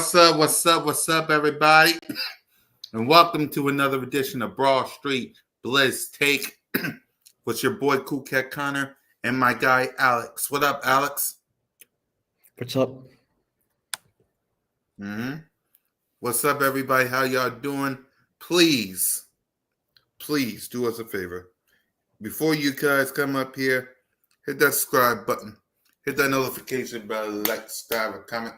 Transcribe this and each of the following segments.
What's up? What's up? What's up, everybody? And welcome to another edition of Broad Street Blitz Take with your boy Cool Cat Connor and my guy Alex. What up, Alex? What's up? What's up, everybody? How y'all doing? Please do us a favor. Before you guys come up here, hit that subscribe button. Hit that notification bell, like, subscribe, comment.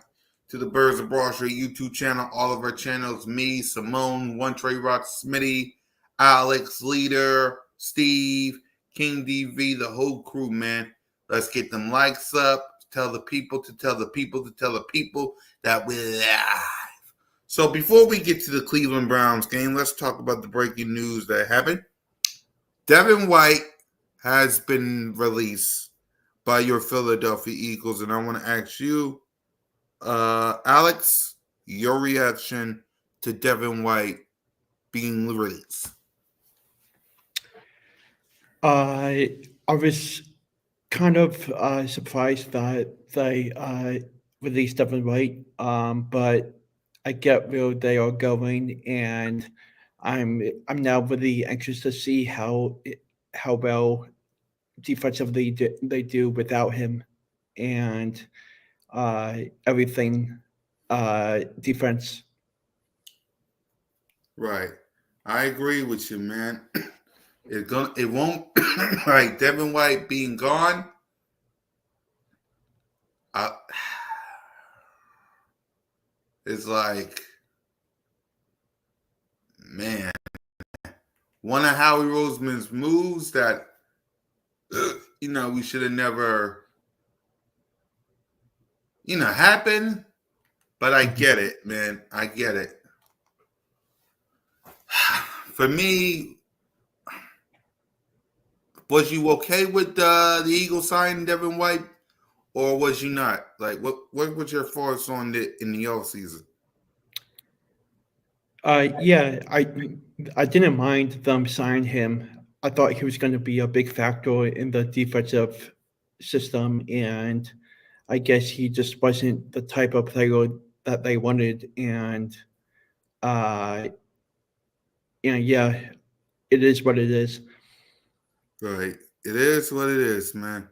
To the Birds of Broad Street YouTube channel, all of our channels, me, Simone, One Trey Rock, Smitty, Alex, Leader, Steve, King DV, the whole crew, man. Let's get them likes up. Tell the people that we're live. So before we get to the Cleveland Browns game, let's talk about the breaking news that happened. Devin White has been released by your Philadelphia Eagles, and I want to ask you, Alex, your reaction to Devin White being released? I was kind of surprised that they released Devin White, but I get where they are going, and I'm now really anxious to see how well defensively they do without him, and everything defense. Right. I agree with you, man. It won't like Devin White being gone. It's like, man, one of Howie Roseman's moves that we should have never happened. But I get it, man. I get it. For me, was you okay with the Eagles signing Devin White, or was you not? Like, what was your thoughts on it in the offseason? Yeah, I didn't mind them signing him. I thought he was going to be a big factor in the defensive system, and I guess he just wasn't the type of player that they wanted. And yeah, it is what it is. Right. It is what it is, man.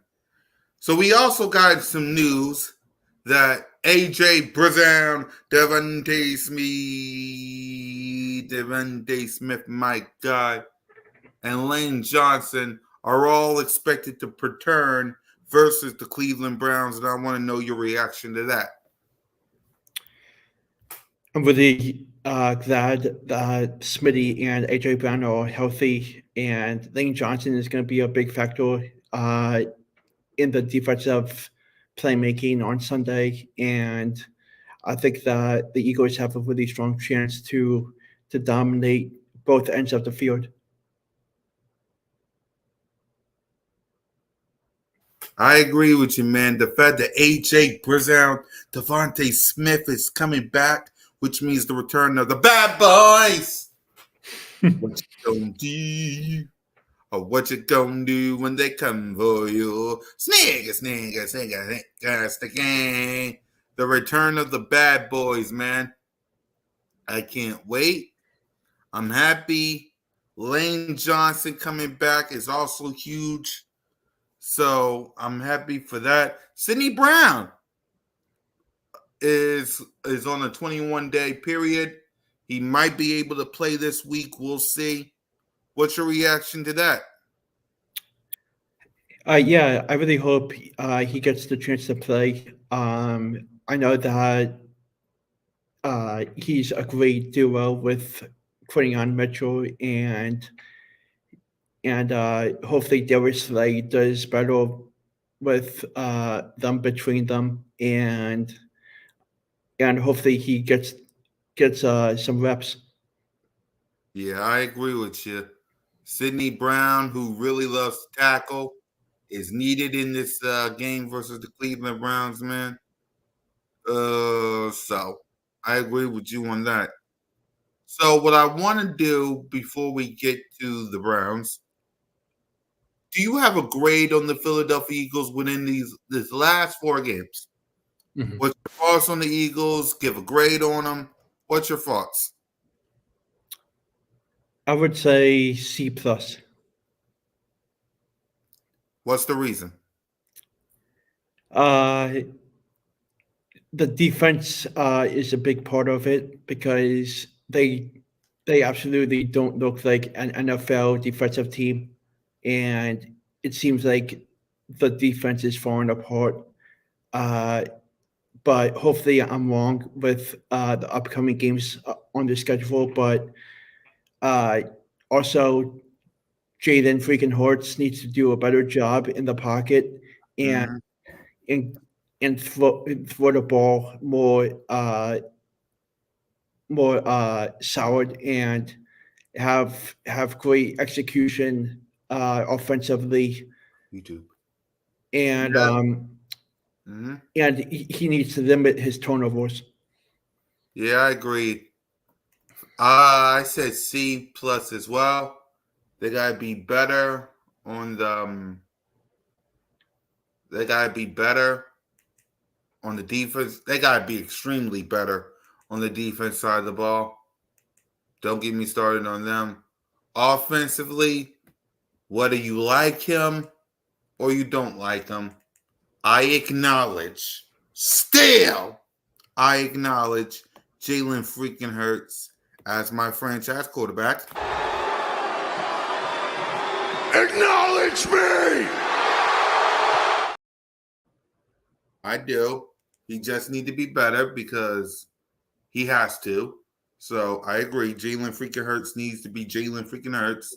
So we also got some news that AJ Brown, Devontae Smith, my God, and Lane Johnson are all expected to return versus the Cleveland Browns, and I want to know your reaction to that. I'm really glad that Smitty and AJ Brown are healthy, and Lane Johnson is going to be a big factor in the defensive playmaking on Sunday. And I think that the Eagles have a really strong chance to dominate both ends of the field. I agree with you, man. The fact that AJ Brown, Devontae Smith is coming back, which means the return of the bad boys. What you gonna do? Or what you gonna do when they come for you? Snigger, sticking. The return of the bad boys, man. I can't wait. I'm happy. Lane Johnson coming back is also huge. So I'm happy for that. Sidney Brown is on a 21-day period. He might be able to play this week. We'll see. What's your reaction to that? Yeah, I really hope he gets the chance to play. I know that he's a great duo with Quinyon Mitchell, and hopefully Darius Slay does better with them between them, and hopefully he gets some reps. Yeah, I agree with you. Sidney Brown, who really loves to tackle, is needed in this game versus the Cleveland Browns, man. So I agree with you on that. So what I want to do before we get to the Browns, do you have a grade on the Philadelphia Eagles winning these last 4 games? Mhm. What's your thoughts on the Eagles? Give a grade on them. What's your thoughts? I would say C plus. What's the reason? Uh, the defense is a big part of it because they absolutely don't look like an NFL defensive team, and it seems like the defense is falling apart. Uh, but hopefully, I'm wrong with the upcoming games on the schedule. But uh, also, Jaden freaking Hurts needs to do a better job in the pocket and Mm-hmm. and throw the ball more solid and have great execution offensively YouTube. and Yeah. um, Mm-hmm. and he needs to limit his turnovers. Yeah, I agree. I said C plus as well. They gotta be better on the. They gotta be better on the defense. They gotta be extremely better on the defense side of the ball. Don't get me started on them. Offensively, whether you like him or you don't like him, I acknowledge. Still, I acknowledge Jalen freaking Hurts as my franchise quarterback. Acknowledge me! I do. He just need to be better because he has to. So I agree. Jalen freaking Hurts needs to be Jalen freaking Hurts.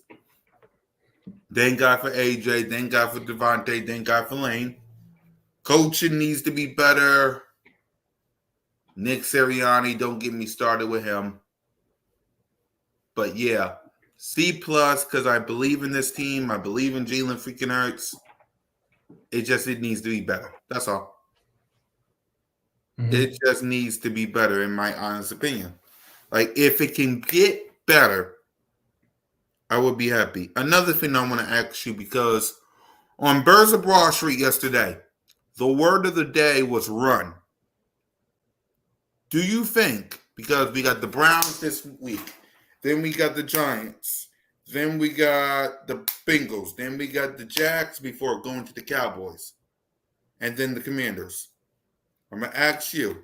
Thank God for AJ. Thank God for Devontae. Thank God for Lane. Coaching needs to be better. Nick Sirianni, don't get me started with him. But yeah, C plus because I believe in this team. I believe in Jalen freaking Hurts. It needs to be better. That's all. Mhm. It just needs to be better, in my honest opinion. Like if it can get better, I would be happy. Another thing I want to ask you because on Birds of Broad Street yesterday, the word of the day was run. Do you think, because we got the Browns this week, then we got the Giants, then we got the Bengals, then we got the Jacks before going to the Cowboys, and then the Commanders. I'm going to ask you,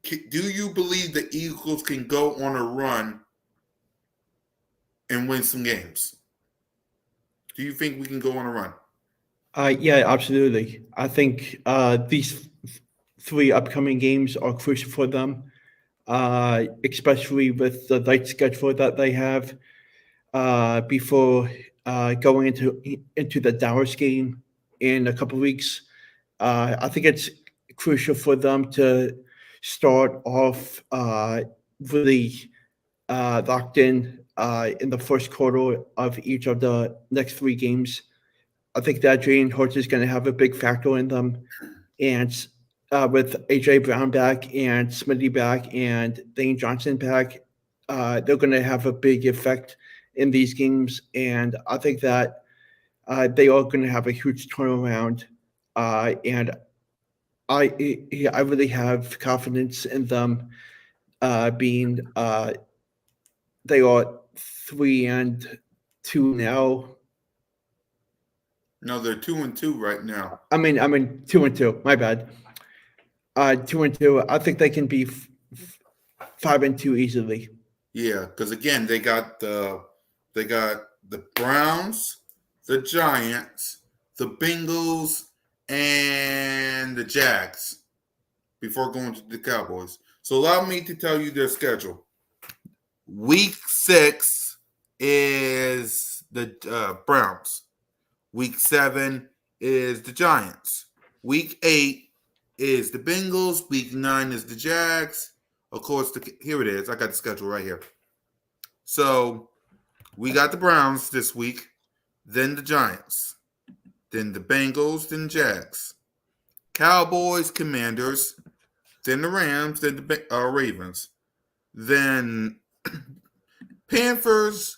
do you believe the Eagles can go on a run and win some games? Do you think we can go on a run? Yeah, absolutely. I think these three upcoming games are crucial for them, especially with the light schedule that they have before going into the Dallas game in a couple weeks. I think it's crucial for them to start off really locked in the first quarter of each of the next three games. I think that Jalen Hurts is going to have a big factor in them, and with AJ Brown back and Smitty back and Dane Johnson back, they're going to have a big effect in these games. And I think that they are going to have a huge turnaround. And I really have confidence in them being they are 3-2 now. No, they're 2-2 right now. I mean 2-2. My bad. 2-2. I think they can be 5-2 easily. Yeah, because again, they got the Browns, the Giants, the Bengals, and the Jags before going to the Cowboys. So allow me to tell you their schedule. Week 6 is the Browns. Week 7 is the Giants. Week 8 is the Bengals. Week 9 is the Jags. Of course, here it is. I got the schedule right here. So we got the Browns this week, then the Giants, then the Bengals, then Jags, Cowboys, Commanders, then the Rams, then the Ravens, then Panthers,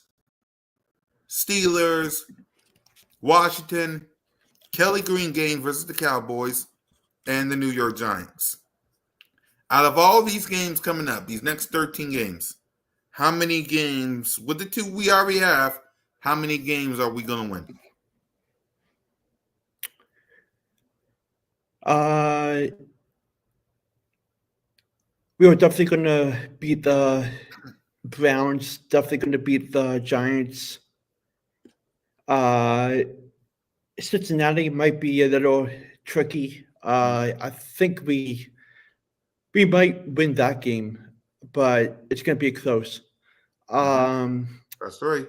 Steelers, Washington, Kelly Green game versus the Cowboys, and the New York Giants. Out of all these games coming up, these next 13 games, how many games, with the two we already have, how many games are we going to win? We were definitely going to beat the Browns, definitely going to beat the Giants. Cincinnati might be a little tricky. I think we might win that game, but it's going to be close. That's right.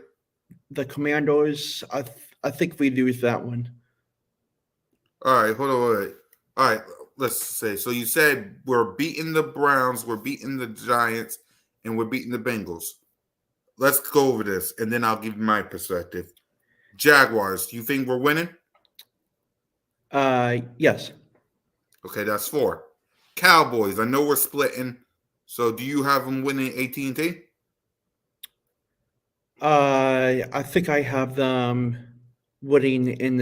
The Commandos, I think we lose that one. All right, hold on, wait. All right, let's say. So you said we're beating the Browns, we're beating the Giants, and we're beating the Bengals. Let's go over this, and then I'll give you my perspective. Jaguars, do you think we're winning? Yes. Okay, that's 4. Cowboys, I know we're splitting. So do you have them winning AT&T? I think I have them winning in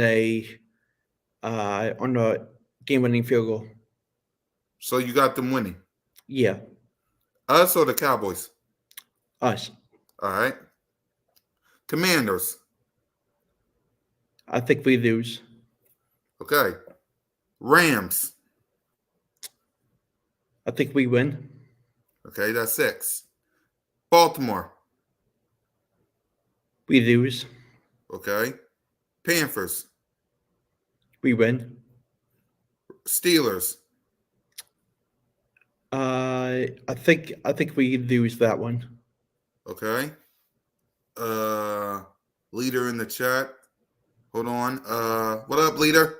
on a game-winning field goal. So you got them winning. Yeah, Us or the Cowboys? us. All right. Commanders. I think we lose. Okay. Rams. I think we win. Okay, that's 6. Baltimore. We lose. Okay. Panthers. We win. Steelers. I think we lose that one. Okay. Leader in the chat. Hold on. What up, leader?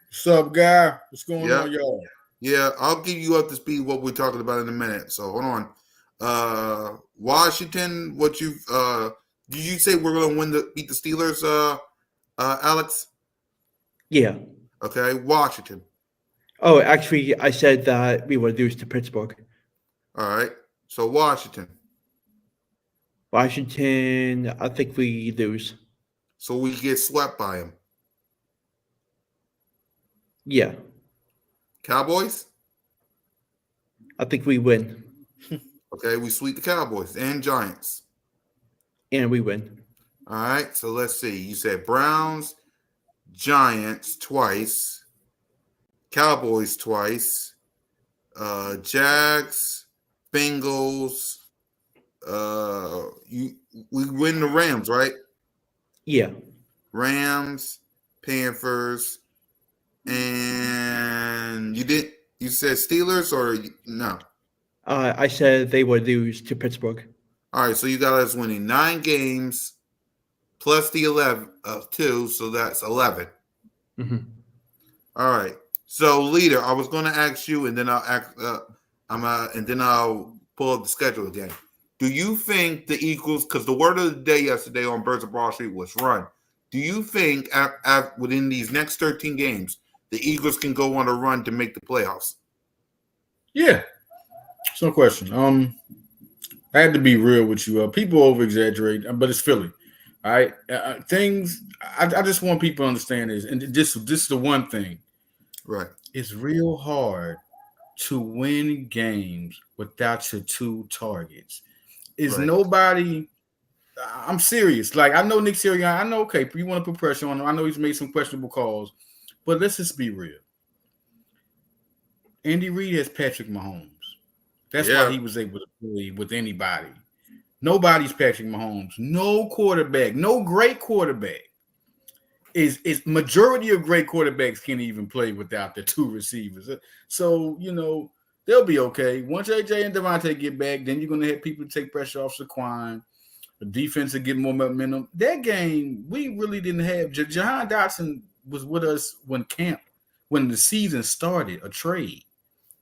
What's up, guy? What's going Yeah. on, y'all? Yeah, I'll give you up to speed what we're talking about in a minute. So hold on. Washington, what you did you say we're gonna beat the Steelers, Alex? Yeah. Okay, Washington. Oh, actually, I said that we would lose to Pittsburgh. All right. So Washington. Washington, I think we lose. So we get swept by them. Yeah. Cowboys? I think we win. Okay, we sweep the Cowboys and Giants. And we win. All right, so let's see. You said Browns, Giants twice, Cowboys twice, Jags, Bengals. We win the Rams, right? Yeah. Rams, Panthers, and you said Steelers or no? I said they would lose to Pittsburgh. All right, so you got us winning 9 games plus the 11 of 2, so that's 11. Mm-hmm. All right. So, leader, I was going to ask you, and then I'll pull up the schedule again. Do you think the Eagles? Because the word of the day yesterday on Birds of Broad Street was run. Do you think within these next 13 games, the Eagles can go on a run to make the playoffs? Yeah, it's no question. I had to be real with you. People over exaggerate, but it's Philly. All right, things. I just want people to understand this, and this is the one thing. Right. It's real hard to win games without your 2 targets. Is Right. nobody? I'm serious. Like, I know Nick Sirianni. I know, okay, you want to put pressure on him. I know he's made some questionable calls, but let's just be real. Andy Reid has Patrick Mahomes. That's why he was able to play with anybody. Nobody's Patrick Mahomes. No quarterback, no great quarterback. Is majority of great quarterbacks can't even play without the 2 receivers. So, they'll be okay. Once AJ and Devontae get back, then you're going to have people take pressure off Saquon. The defense will get more momentum. That game, we really didn't have. Jahan Dotson was with us when the season started, a trade.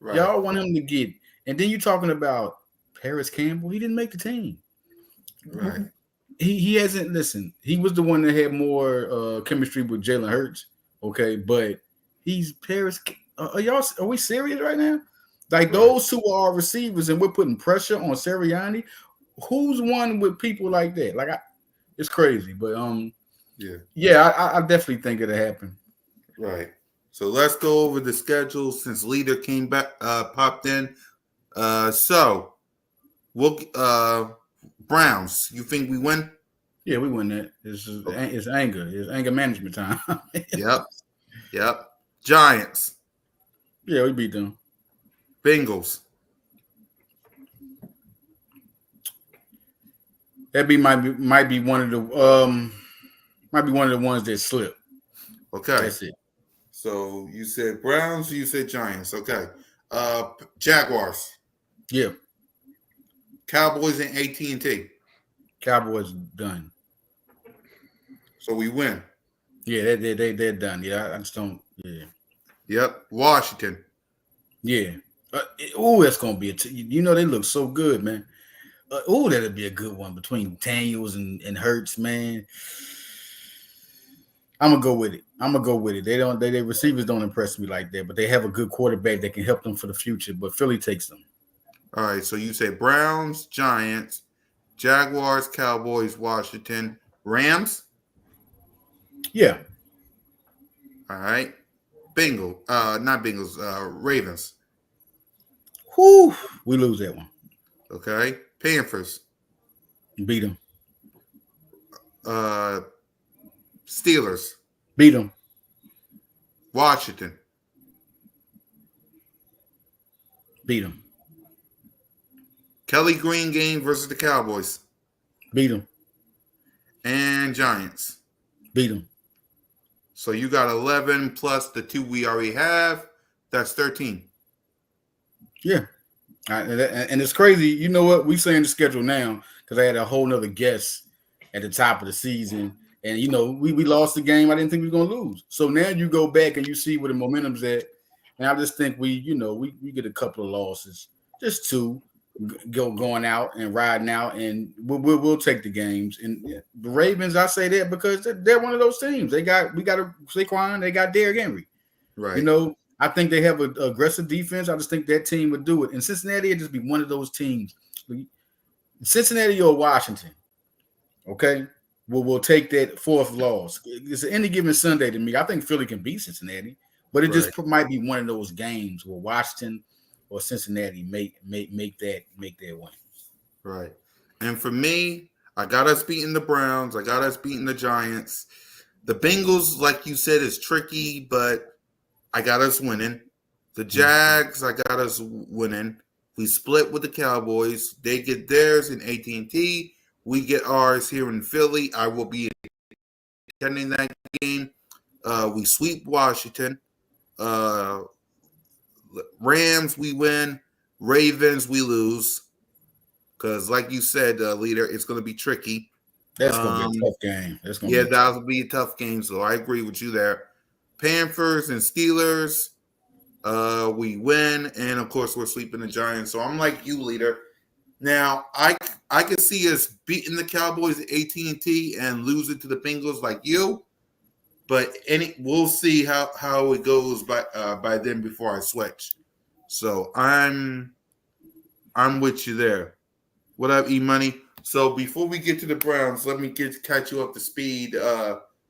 Right. Y'all want him to get, and then you're talking about Paris Campbell. He didn't make the team. Right. He hasn't, listen, he was the one that had more chemistry with Jalen Hurts. Okay, but he's Paris. Are we serious right now? Like, those 2 are our receivers, and we're putting pressure on Sirianni. Who's won with people like that? Like, it's crazy, but I definitely think it'll happen. Right. So let's go over the schedule since Leader came back, popped in. So we'll Browns. You think we win? Yeah, we win that. It's anger. It's anger management time. Yep. Giants. Yeah, we beat them. Bengals. That might be one of the ones that slip. Okay. That's it. So you said Browns, you said Giants. Okay. Jaguars. Yeah. Cowboys and AT&T. Cowboys done. So we win. Yeah, they're done. Yeah, I just don't. Yeah. Yep. Washington. Yeah. That's gonna be they look so good, man. That'll be a good one between Daniels and Hurts, man. I'm gonna go with it. They receivers don't impress me like that, but they have a good quarterback that can help them for the future. But Philly takes them. All right. So you say Browns, Giants, Jaguars, Cowboys, Washington, Rams. Yeah. All right. Not Bengals, Ravens. Whew, we lose that one. Okay. Panthers. Beat them. Steelers. Beat them. Washington. Beat them. Kelly Green game versus the Cowboys. Beat them. And Giants. Beat them. So you got 11 plus the 2 we already have. That's 13. Yeah. And it's crazy. You know what? We saying the schedule now because I had a whole nother guess at the top of the season. And, we lost the game. I didn't think we were going to lose. So now you go back and you see where the momentum's at. And I just think we get a couple of losses. Just two going out and riding out. And we'll take the games. And the Ravens, I say that because they're one of those teams. We got a Saquon. They got Derrick Henry. Right. I think they have an aggressive defense. I just think that team would do it. And Cincinnati would just be one of those teams. Cincinnati or Washington, okay, we'll take that fourth loss. It's any given Sunday to me. I think Philly can beat Cincinnati, but it just might be one of those games where Washington or Cincinnati make that win. Right. And for me, I got us beating the Browns. I got us beating the Giants. The Bengals, like you said, is tricky, but I got us winning. The Jags, I got us winning. We split with the Cowboys. They get theirs in AT&T. We get ours here in Philly. I will be attending that game. We sweep Washington. Rams, we win. Ravens, we lose. Because like you said, Leader, it's going to be tricky. That's going to be a tough game. That'll be a tough game. So I agree with you there. Panthers and Steelers, we win, and of course we're sweeping the Giants. So I'm like you, Leader. Now I could see us beating the Cowboys at AT&T and losing to the Bengals like you, but we'll see how it goes by then before I switch. So I'm with you there. What up, E-Money? So before we get to the Browns, let me catch you up to speed,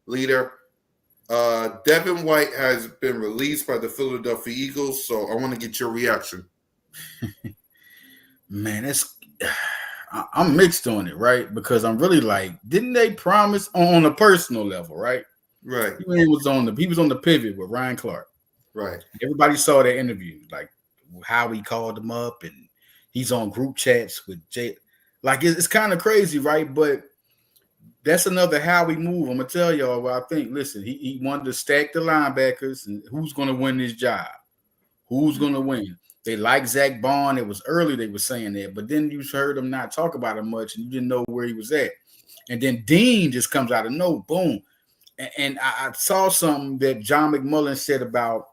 Leader. Devin White has been released by the Philadelphia Eagles, so I want to get your reaction. Man, I'm mixed on it, right? Because I'm really like, didn't they promise on a personal level, right? Right. He was on the pivot with Ryan Clark. Right. Everybody saw that interview, like how he called him up, and he's on group chats with Jay. Like it's kind of crazy, right? But that's another how we move. I'm gonna tell y'all what I think. Listen, he wanted to stack the linebackers, and who's gonna win this job? Who's gonna win? They like Zach Bond. It was early they were saying that, but then you heard him not talk about it much, and you didn't know where he was at. And then Dean just comes out of no boom. And I saw something that John McMullen said about.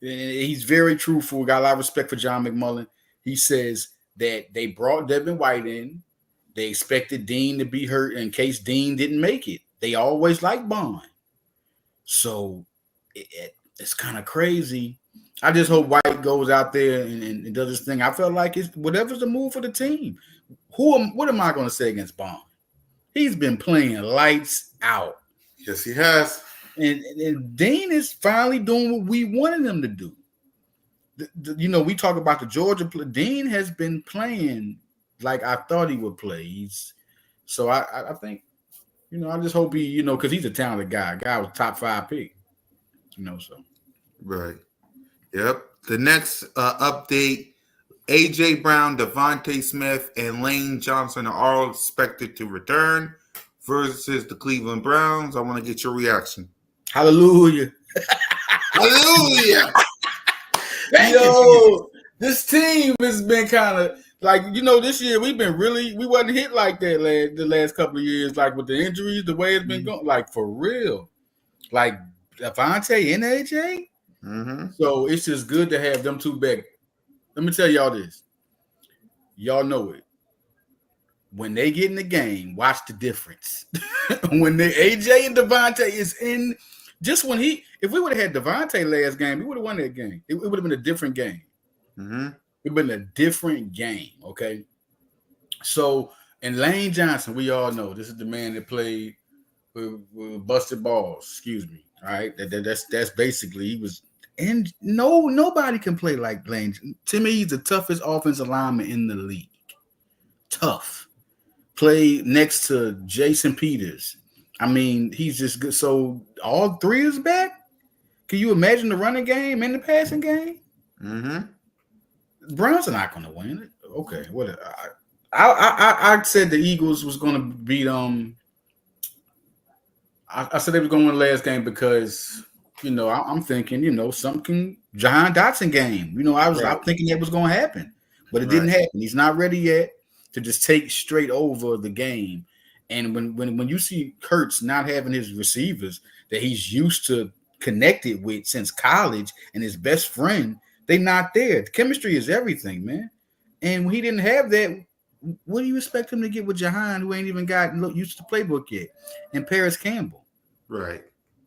And he's very truthful. Got a lot of respect for John McMullen. He says that they brought Devin White in. They expected Dean to be hurt in case Dean didn't make it. They always like Bond. So it's kind of crazy. I just hope White goes out there and does his thing. I felt like it's whatever's the move for the team. What am I going to say against Bond? He's been playing lights out. Yes, he has. And Dean is finally doing what we wanted him to do. We talk about the Georgia play. Dean has been playing like I thought he would play. So I think, I just hope he, because he's a talented guy. Guy was top 5 pick, so. Right. Yep. The next update, A.J. Brown, Devontae Smith, and Lane Johnson are all expected to return versus the Cleveland Browns. I want to get your reaction. Hallelujah. Hallelujah. This team has been kind of like, this year we wasn't hit like that the last couple of years, like with the injuries, the way it's been going, like for real. Like Devontae and AJ. Mm-hmm. So it's just good to have them two back. Let me tell y'all this. Y'all know it. When they get in the game, watch the difference. When the AJ and Devontae is in, just when if we would have had Devontae last game, we would have won that game. It would have been a different game. Mm-hmm. It would have been a different game, okay? So, and Lane Johnson, we all know, this is the man that played with busted balls, excuse me, all right? That's basically, he was, and nobody can play like Lane. To me, he's the toughest offensive lineman in the league. Tough. Played next to Jason Peters. I mean, he's just good. So all three is back. Can you imagine the running game and the passing game? Mm-hmm. Browns are not going to win it. Okay, what? I said the Eagles was going to beat I said they were going to win the last game because I'm thinking something Jahan Dotson game. I'm thinking that was going to happen, but it didn't happen. He's not ready yet to just take straight over the game. And when you see Kurtz not having his receivers that he's used to connected with since college and his best friend, they not there. The chemistry is everything, man. And when he didn't have that, what do you expect him to get with Jahan, who ain't even got used to the playbook yet, and Paris Campbell? Right.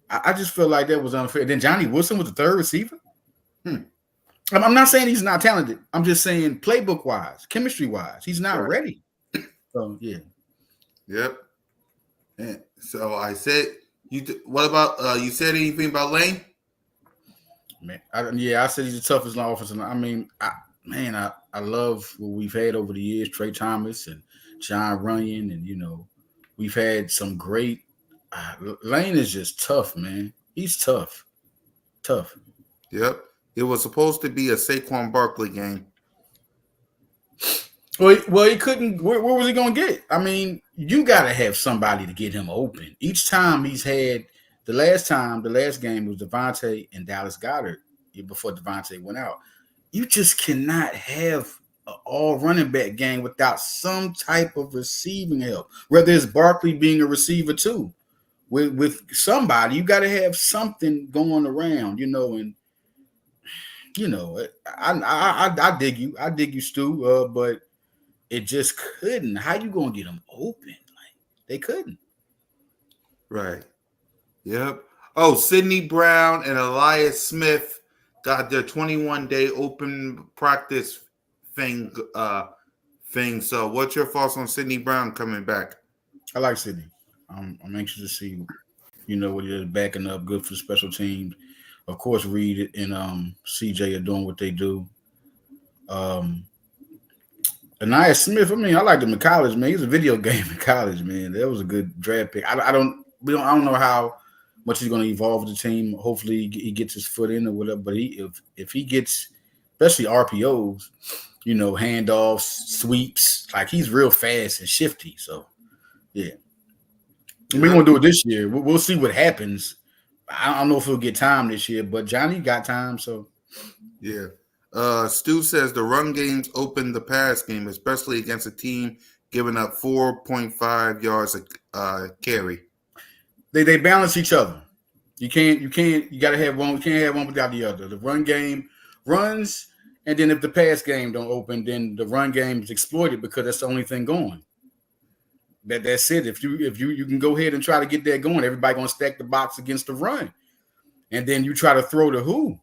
I just feel like that was unfair. Then Johnny Wilson was the third receiver. I'm not saying he's not talented. I'm just saying playbook-wise, chemistry-wise, he's not ready. So, yeah. Yep. And so I said, what about, you said anything about Lane? Man, I said he's the toughest offensive. I mean, I love what we've had over the years, Trey Thomas and John Runyon, and, we've had some great Lane is just tough, man. He's tough. Tough. Yep. It was supposed to be a Saquon Barkley game. Well, he couldn't. Where was he going to get? I mean, you got to have somebody to get him open. Each time he's had – the last game was Devontae and Dallas Goedert before Devontae went out. You just cannot have an all running back game without some type of receiving help, whether it's Barkley being a receiver too. With somebody, you got to have something going around, and I dig you. I dig you, Stu, but it just couldn't. How you going to get them open? Like, they couldn't. Right. Yep. Oh, Sidney Brown and Elias Smith got their 21-day open practice thing. So what's your thoughts on Sidney Brown coming back? I like Sidney. I'm anxious to see, what he is backing up, good for special teams. Of course, Reed and CJ are doing what they do. Elias Smith, I liked him in college, man. He's a video game in college, man. That was a good draft pick. I don't know how much he's going to evolve with the team. Hopefully, he gets his foot in or whatever. But if he gets, especially RPOs, handoffs, sweeps, like he's real fast and shifty. So, yeah. We're going to do it this year. We'll see what happens. I don't know if he'll get time this year, but Johnny got time, so. Yeah. Stu says the run games open the pass game, especially against a team giving up 4.5 yards a carry. They balance each other. You got to have one. You can't have one without the other. The run game runs, and then if the pass game don't open, then the run game is exploited because that's the only thing going. That's it. If you can go ahead and try to get that going, everybody gonna stack the box against the run, and then you try to throw to who,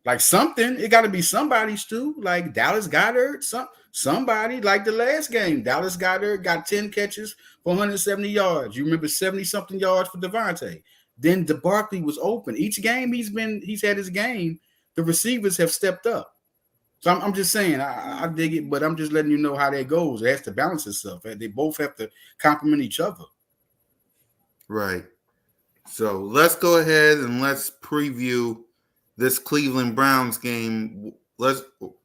like something. It got to be somebody, Stu, like Dallas Goedert, somebody like the last game. Dallas Goedert got 10 catches for 170 yards. You remember 70 something yards for Devontae. then the Barkley was open. Each game he's had his game, the receivers have stepped up. So I'm just saying, I dig it, but I'm just letting you know how that goes. It has to balance itself. They both have to complement each other. Right. So let's go ahead and let's preview this Cleveland Browns game.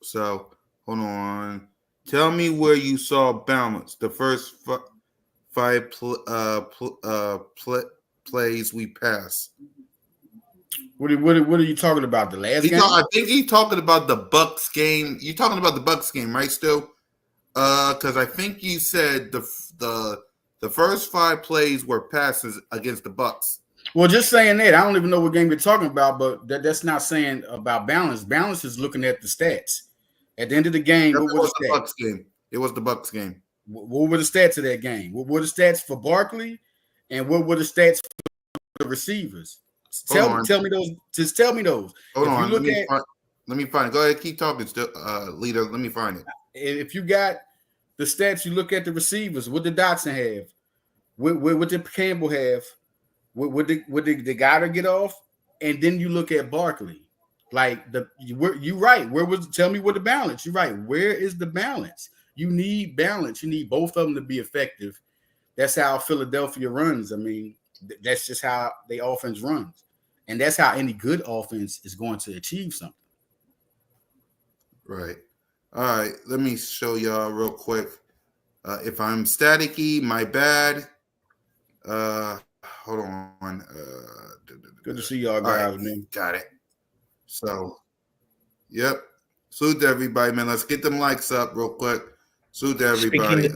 So hold on. Tell me where you saw balance. The first five plays we passed. What are you talking about? The last game? I think he's talking about the Bucks game. You're talking about the Bucks game, right, Stu? Because I think you said the first 5 plays were passes against the Bucks. Well, just saying that, I don't even know what game you're talking about, but that's not saying about balance. Balance is looking at the stats. At the end of the game, what were the Bucks game? It was the Bucks game. What were the stats of that game? What were the stats for Barkley, and what were the stats for the receivers? Tell me those. Just tell me those. Hold on. Let me find it. Go ahead. Keep talking, leader. Let me find it. If you got the stats, you look at the receivers. What did Dotson have? What did Campbell have? What did the Goddard get off? And then you look at Barkley. Like you're right. Tell me what the balance? You're right. Where is the balance? You need balance. You need both of them to be effective. That's how Philadelphia runs. I mean, that's just how the offense runs. And that's how any good offense is going to achieve something. Right. All right. Let me show y'all real quick. If I'm staticky, my bad. Hold on. Good to see y'all guys, right, man. Got it. So, yep. Salute to everybody, man. Let's get them likes up real quick. Salute to everybody.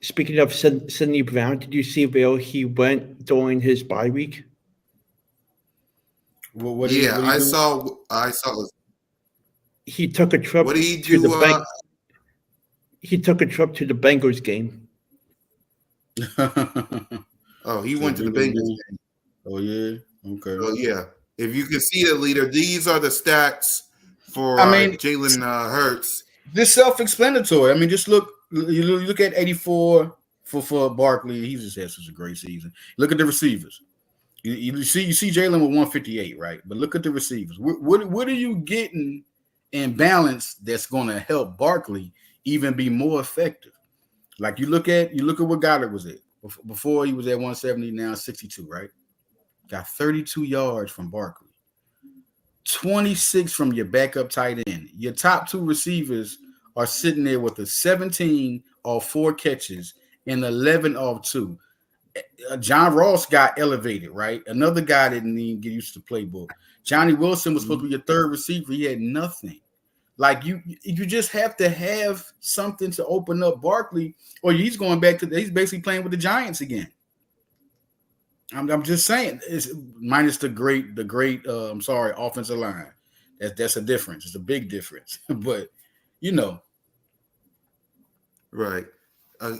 Speaking of Sidney Brown, did you see where he went during his bye week? Well, I saw. He took a trip. What did he do? He took a trip to the Bengals game. Oh, he went to the Bengals game. Oh yeah. Okay. Oh yeah. If you can see the leader, these are the stats for Jalen Hurts. This self-explanatory. I mean, just look. You look at 84 for Barkley. He just had such a great season. Look at the receivers. You see Jalen with 158, right? But look at the receivers. What are you getting in balance that's going to help Barkley even be more effective? Like you look at what Goddard was at before. He was at 170, now 62, right? Got 32 yards from Barkley, 26 from your backup tight end. Your top 2 receivers are sitting there with a 17 off 4 catches and 11 off 2. John Ross got elevated, right? Another guy didn't even get used to the playbook. Johnny Wilson was supposed to be your third receiver. He had nothing. Like you just have to have something to open up Barkley, or he's going back to he's basically playing with the Giants again. I'm just saying, it's minus the great offensive line. That's a difference. It's a big difference, but right.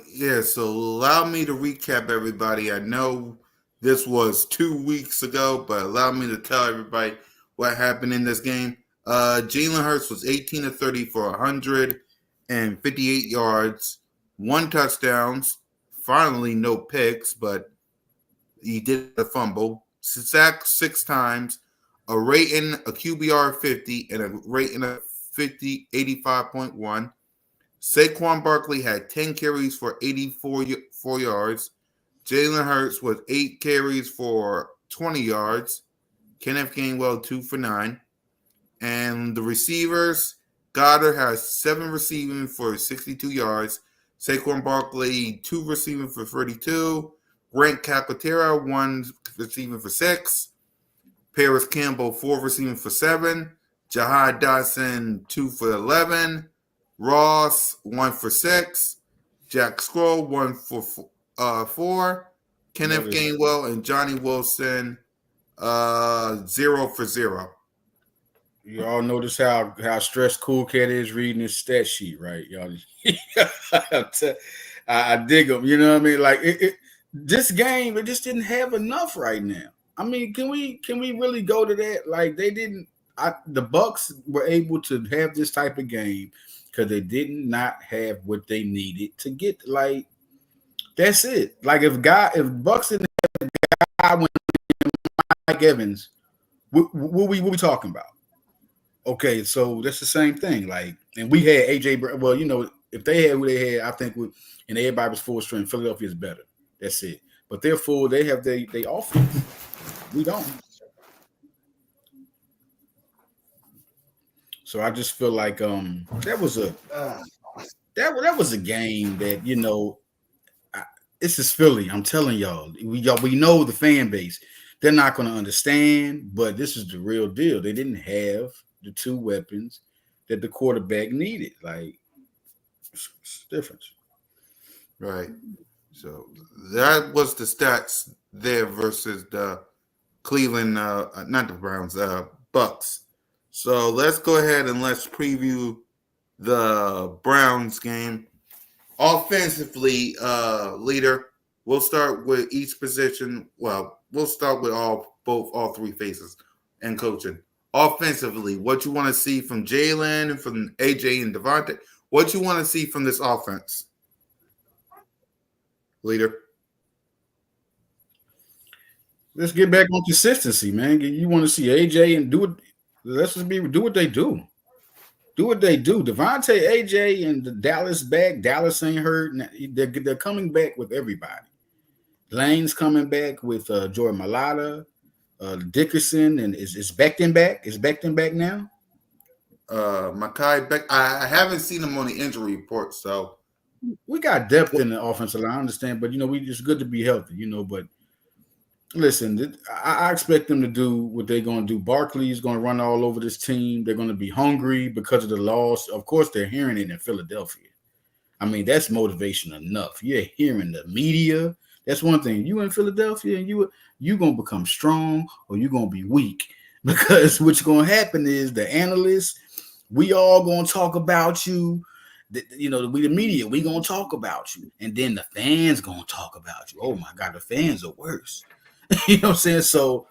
Yeah. So allow me to recap everybody. I know this was 2 weeks ago, but allow me to tell everybody what happened in this game. Jalen Hurts was 18 of 30 for 158 yards, 1 touchdown. Finally, no picks, but he did a fumble, sacked 6 times, a rating, a QBR 50, and a rating of 85.1. Saquon Barkley had 10 carries for 84 yards. Jalen Hurts with 8 carries for 20 yards. Kenneth Gainwell 2 for 9. And the receivers, Goddard has 7 receiving for 62 yards. Saquon Barkley 2 receiving for 32. Grant Calcaterra 1 receiving for 6. Paris Campbell 4 receiving for 7. Jahad Dotson 2 for 11. Ross 1 for 6. Jack Scroll 1 for 4. Kenneth Gainwell and Johnny Wilson 0 for 0. You all notice how stressed Cool Cat is reading his stat sheet, right? Y'all, I dig him. You know what I mean? Like this game, it just didn't have enough right now. I mean, can we really go to that? Like they didn't. The Bucks were able to have this type of game because they did not have what they needed to get. Like that's it. Like if Bucks didn't have when Mike Evans, what we talking about? Okay, so that's the same thing. Like, and we had AJ. Well, if they had who they had, I think and everybody was full strength. Philadelphia is better. That's it. But they're full. They have they offense. We don't. So I just feel like that was a game that this is Philly. I'm telling y'all, we know the fan base. They're not going to understand, but this is the real deal. They didn't have the two weapons that the quarterback needed. Like, it's difference. Right. So that was the stats there versus the Cleveland, not the Browns, Bucks. So let's go ahead and let's preview the Browns game. Offensively, leader, we'll start with each position. Well, we'll start with all three phases and coaching. Offensively, what you want to see from Jalen and from AJ and Devontae? What you want to see from this offense? Leader. Let's get back on consistency, man. You want to see AJ and do it. Let's just do what they do. Do what they do. Devontae, AJ, and the Dallas back. Dallas ain't hurt. They're coming back with everybody. Lane's coming back with Jordan Mailata, Dickerson, and is Becton back? Is Becton back now? Mekhi Beck. I haven't seen him on the injury report, so we got depth in the offensive line. I understand, but we just good to be healthy, But listen, I expect them to do what they're going to do. Barkley is going to run all over this team. They're going to be hungry because of the loss. Of course, they're hearing it in Philadelphia. I mean, that's motivation enough. You're hearing the media. That's one thing. You in Philadelphia, and you going to become strong or you're going to be weak. Because what's going to happen is the analysts, we all going to talk about you. We the media, we going to talk about you. And then the fans going to talk about you. Oh, my God, the fans are worse. You know what I'm saying? So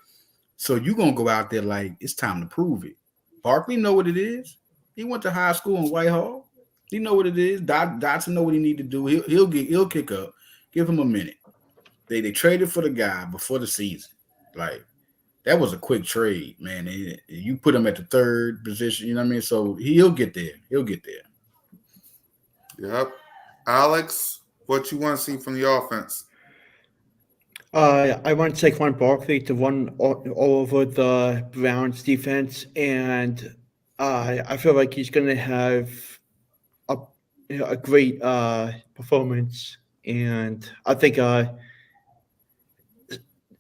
you're going to go out there like it's time to prove it. Barkley know what it is. He went to high school in Whitehall. He know what it is. Dotson know what he need to do. He'll kick up. Give him a minute. They traded for the guy before the season. Like, that was a quick trade, man. You put him at the third position, you know what I mean? So he'll get there. He'll get there. Yep. Alex, what you want to see from the offense? I want Saquon Barkley to run all over the Browns defense, and I feel like he's going to have a great performance. And I think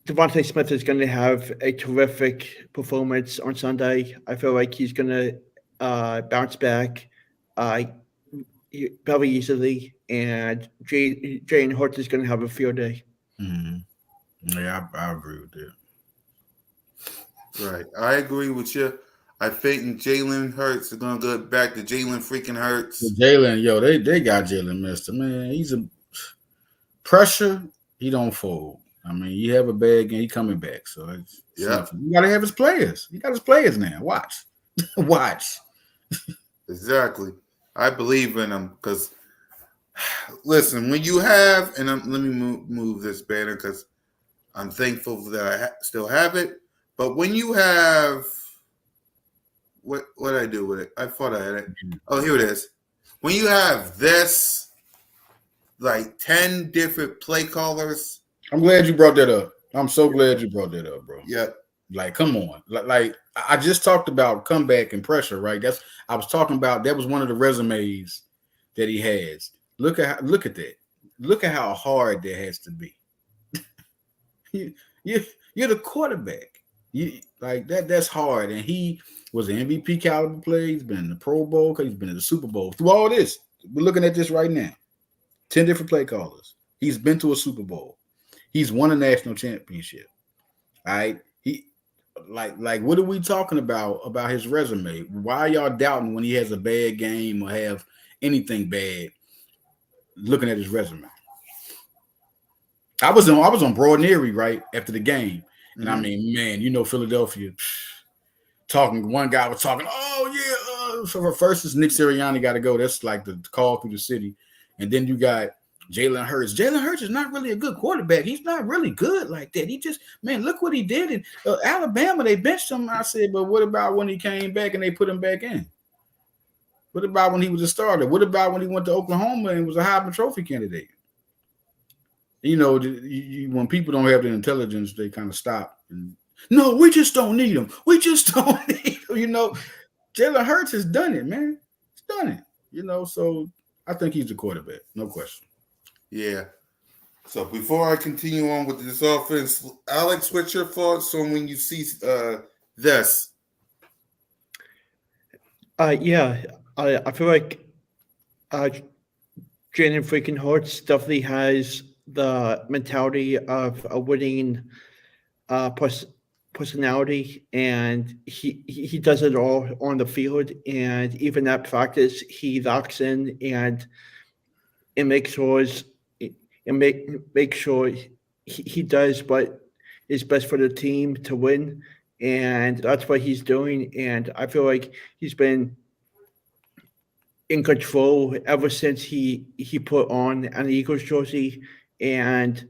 Devontae Smith is going to have a terrific performance on Sunday. I feel like he's going to bounce back very easily, and Jalen Hurts is going to have a field day. Mm-hmm. Yeah, I agree with that. Right. I agree with you. I think Jalen Hurts is going to go back to Jalen freaking Hurts. Jalen, they got Jalen Mister. Man, he's a pressure. He don't fold. I mean, you have a bad game, he coming back. So it's nothing. You got to have his players. You got his players now. Watch. Watch. Exactly. I believe in him because, listen, when you have, and let me move this banner because I'm thankful that I still have it. But when you have, what did I do with it? I thought I had it. Oh, here it is. When you have this, like 10 different play callers. I'm glad you brought that up. I'm so glad you brought that up, bro. Yeah. Like, come on. Like, I just talked about comeback and pressure, right? I was talking about that was one of the resumes that he has. Look at that. Look at how hard that has to be. You're the quarterback. That's hard. And he was an MVP caliber player. He's been in the Pro Bowl. He's been in the Super Bowl. Through all this, we're looking at this right now. 10 different play callers. He's been to a Super Bowl. He's won a national championship. All right. He what are we talking about his resume? Why are y'all doubting when he has a bad game or have anything bad? Looking at his resume. I was on Broad and Erie right after the game. And I mean, man, Philadelphia talking. One guy was talking, oh yeah. So first is Nick Sirianni got to go. That's like the call through the city. And then you got Jalen Hurts. Jalen Hurts is not really a good quarterback. He's not really good like that. He just, man, look what he did in Alabama. They benched him. I said, but what about when he came back and they put him back in? What about when he was a starter? What about when he went to Oklahoma and was a Heisman Trophy candidate? You know, when people don't have the intelligence, they kind of stop. And, no, we just don't need him. We just don't need him. You know, Jalen Hurts has done it, man. He's done it. You know, so I think he's the quarterback. No question. Yeah. So before I continue on with this offense, Alex, what's your thoughts on when you see this? Yeah, I feel like Jalen freaking Hurts definitely has the mentality of a winning personality, and he does it all on the field, and even at practice he locks in and makes sure make sure he does what is best for the team to win, and that's what he's doing. And I feel like he's been in control ever since he put on an Eagles jersey, and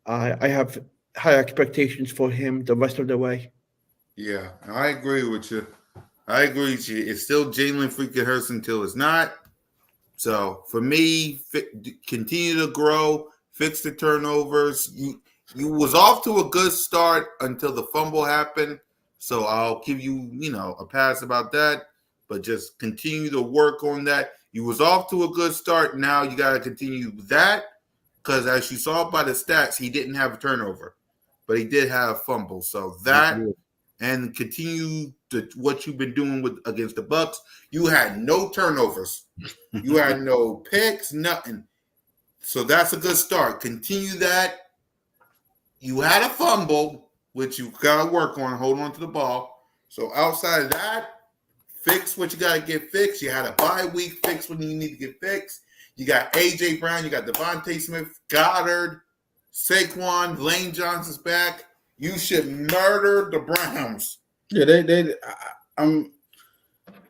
I have high expectations for him the rest of the way. Yeah, I agree with you. It's still Jalen freaking Hurts until it's not. So for me, continue to grow, fix the turnovers. You was off to a good start until the fumble happened. So I'll give you, a pass about that. But just continue to work on that. You was off to a good start. Now you got to continue that because as you saw by the stats, he didn't have a turnover, but he did have a fumble. So that and continue what you've been doing against the Bucks. You had no turnovers. You had no picks, nothing. So that's a good start. Continue that. You had a fumble, which you got to work on, hold on to the ball. So outside of that, fix what you got to get fixed. You had a bye week, fix what you need to get fixed. You got A.J. Brown, you got Devontae Smith, Goddard, Saquon, Lane Johnson's back. You should murder the Browns. Yeah,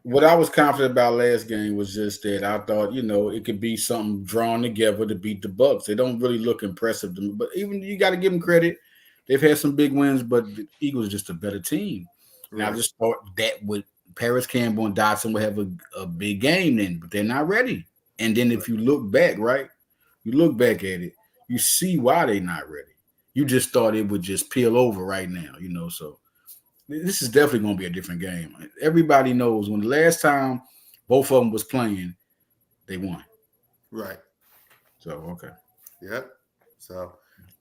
what I was confident about last game was just that I thought, it could be something drawn together to beat the Bucks. They don't really look impressive to me, but even you got to give them credit. They've had some big wins, but the Eagles are just a better team. Right. And I just thought that with Paris Campbell and Dotson would have a big game then, but they're not ready. And then if you look back, you look back at it, you see why they're not ready. You just thought it would just peel over right now, so this is definitely going to be a different game. Everybody knows when the last time both of them was playing, they won. Right. So, okay. Yep. So,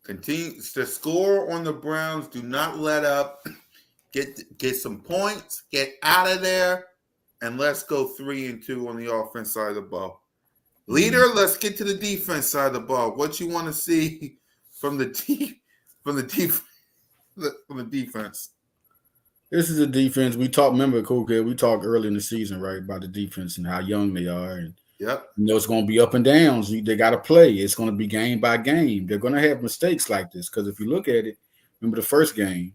continue to score on the Browns. Do not let up. Get some points. Get out of there. And let's go 3-2 on the offense side of the ball. Leader, let's get to the defense side of the ball. What you want to see from the defense? This is a defense. We talked early in the season, right, about the defense and how young they are. And yep. It's going to be up and downs. They got to play. It's going to be game by game. They're going to have mistakes like this because if you look at it, remember the first game,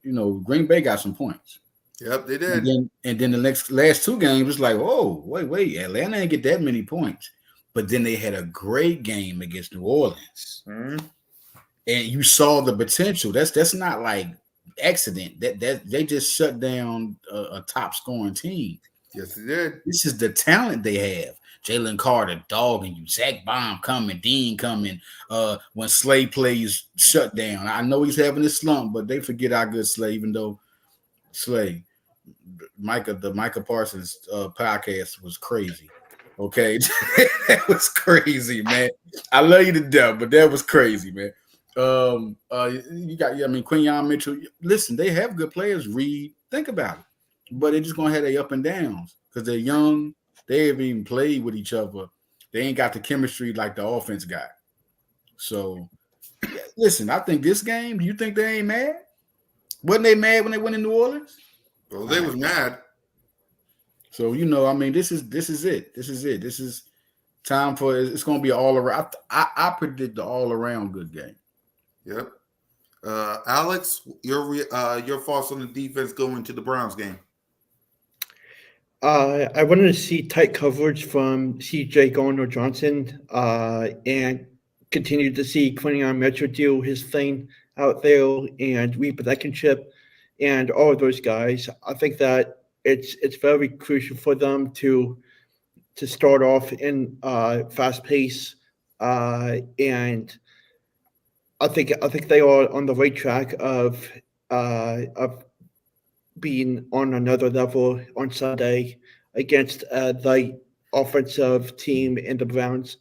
Green Bay got some points. Yep, they did. And then the last two games, it's like, oh, wait, Atlanta didn't get that many points. But then they had a great game against New Orleans. Mm-hmm. And you saw the potential. That's not like accident. That they just shut down a top scoring team. Yes, they did. This is the talent they have. Jalen Carter dogging you, Zach Baum coming, Dean coming. When Slay plays shut down, I know he's having a slump, but they forget how good Slay. Even though Slay, the Micah Parsons podcast was crazy. Okay, that was crazy, man. I love you to death, but that was crazy, man. You got, Quinyon Mitchell. Listen, they have good players. Reed, think about it, but they're just gonna have their up and downs because they're young. They haven't even played with each other. They ain't got the chemistry like the offense got. So, listen, I think this game. You think they ain't mad? Wasn't they mad when they went in New Orleans? Well, they was mad. So this is it. This is time for it's going to be all around. I predict the all around good game. Yep. Alex, your thoughts on the defense going to the Browns game? I wanted to see tight coverage from C.J. Gardner-Johnson, and continue to see Quinion Mitchell do his thing out there, and Reed Blankenship and all of those guys. I think that it's very crucial for them to start off in fast pace, and I think they are on the right track of being on another level on Sunday against the offensive team in the Browns.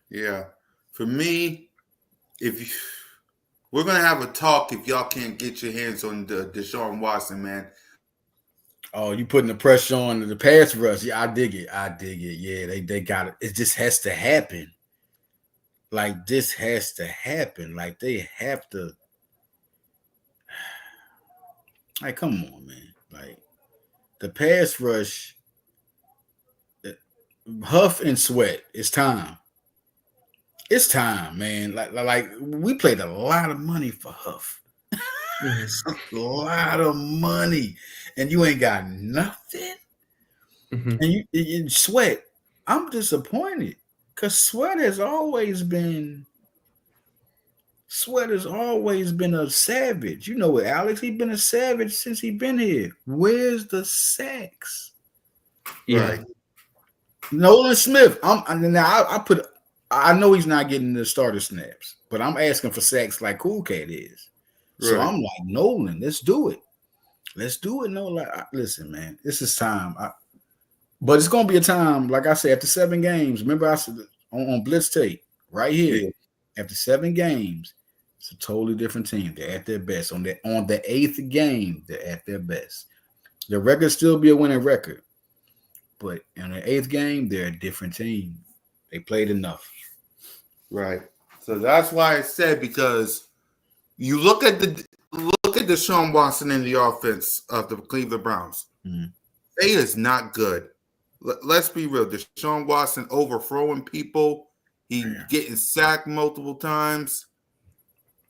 Yeah. For me, if you, we're gonna have a talk if y'all can't get your hands on the Deshaun Watson, man. Oh, you putting the pressure on the pass rush. Yeah, I dig it. Yeah, they got it. It just has to happen. Like, this has to happen. Like, they have to. Like, come on, man. Like, the pass rush, Huff and Sweat. It's time. It's time, man. Like we played a lot of money for Huff. Mm-hmm. A lot of money, and you ain't got nothing. Mm-hmm. And you Sweat. I'm disappointed because Sweat has always been a savage. You know what, Alex? He's been a savage since he been here. Where's the sacks? Yeah. Right. Nolan Smith. I know he's not getting the starter snaps, but I'm asking for sacks like Cool Cat is. So Right. I'm like, Nolan, let's do it. Let's do it, Nolan. Listen, man, this is time. But it's gonna be a time, like I said, after 7 games. Remember, I said on Blitz tape right here. Yeah. After 7 games, it's a totally different team. They're at their best. On the 8th game, they're at their best. The record still be a winning record, but in the 8th game, they're a different team. They played enough. Right. So that's why I said, because you look at Deshaun Watson in the offense of the Cleveland Browns. Mm-hmm. They is not good. Let's be real. Deshaun Watson overthrowing people. He getting sacked multiple times.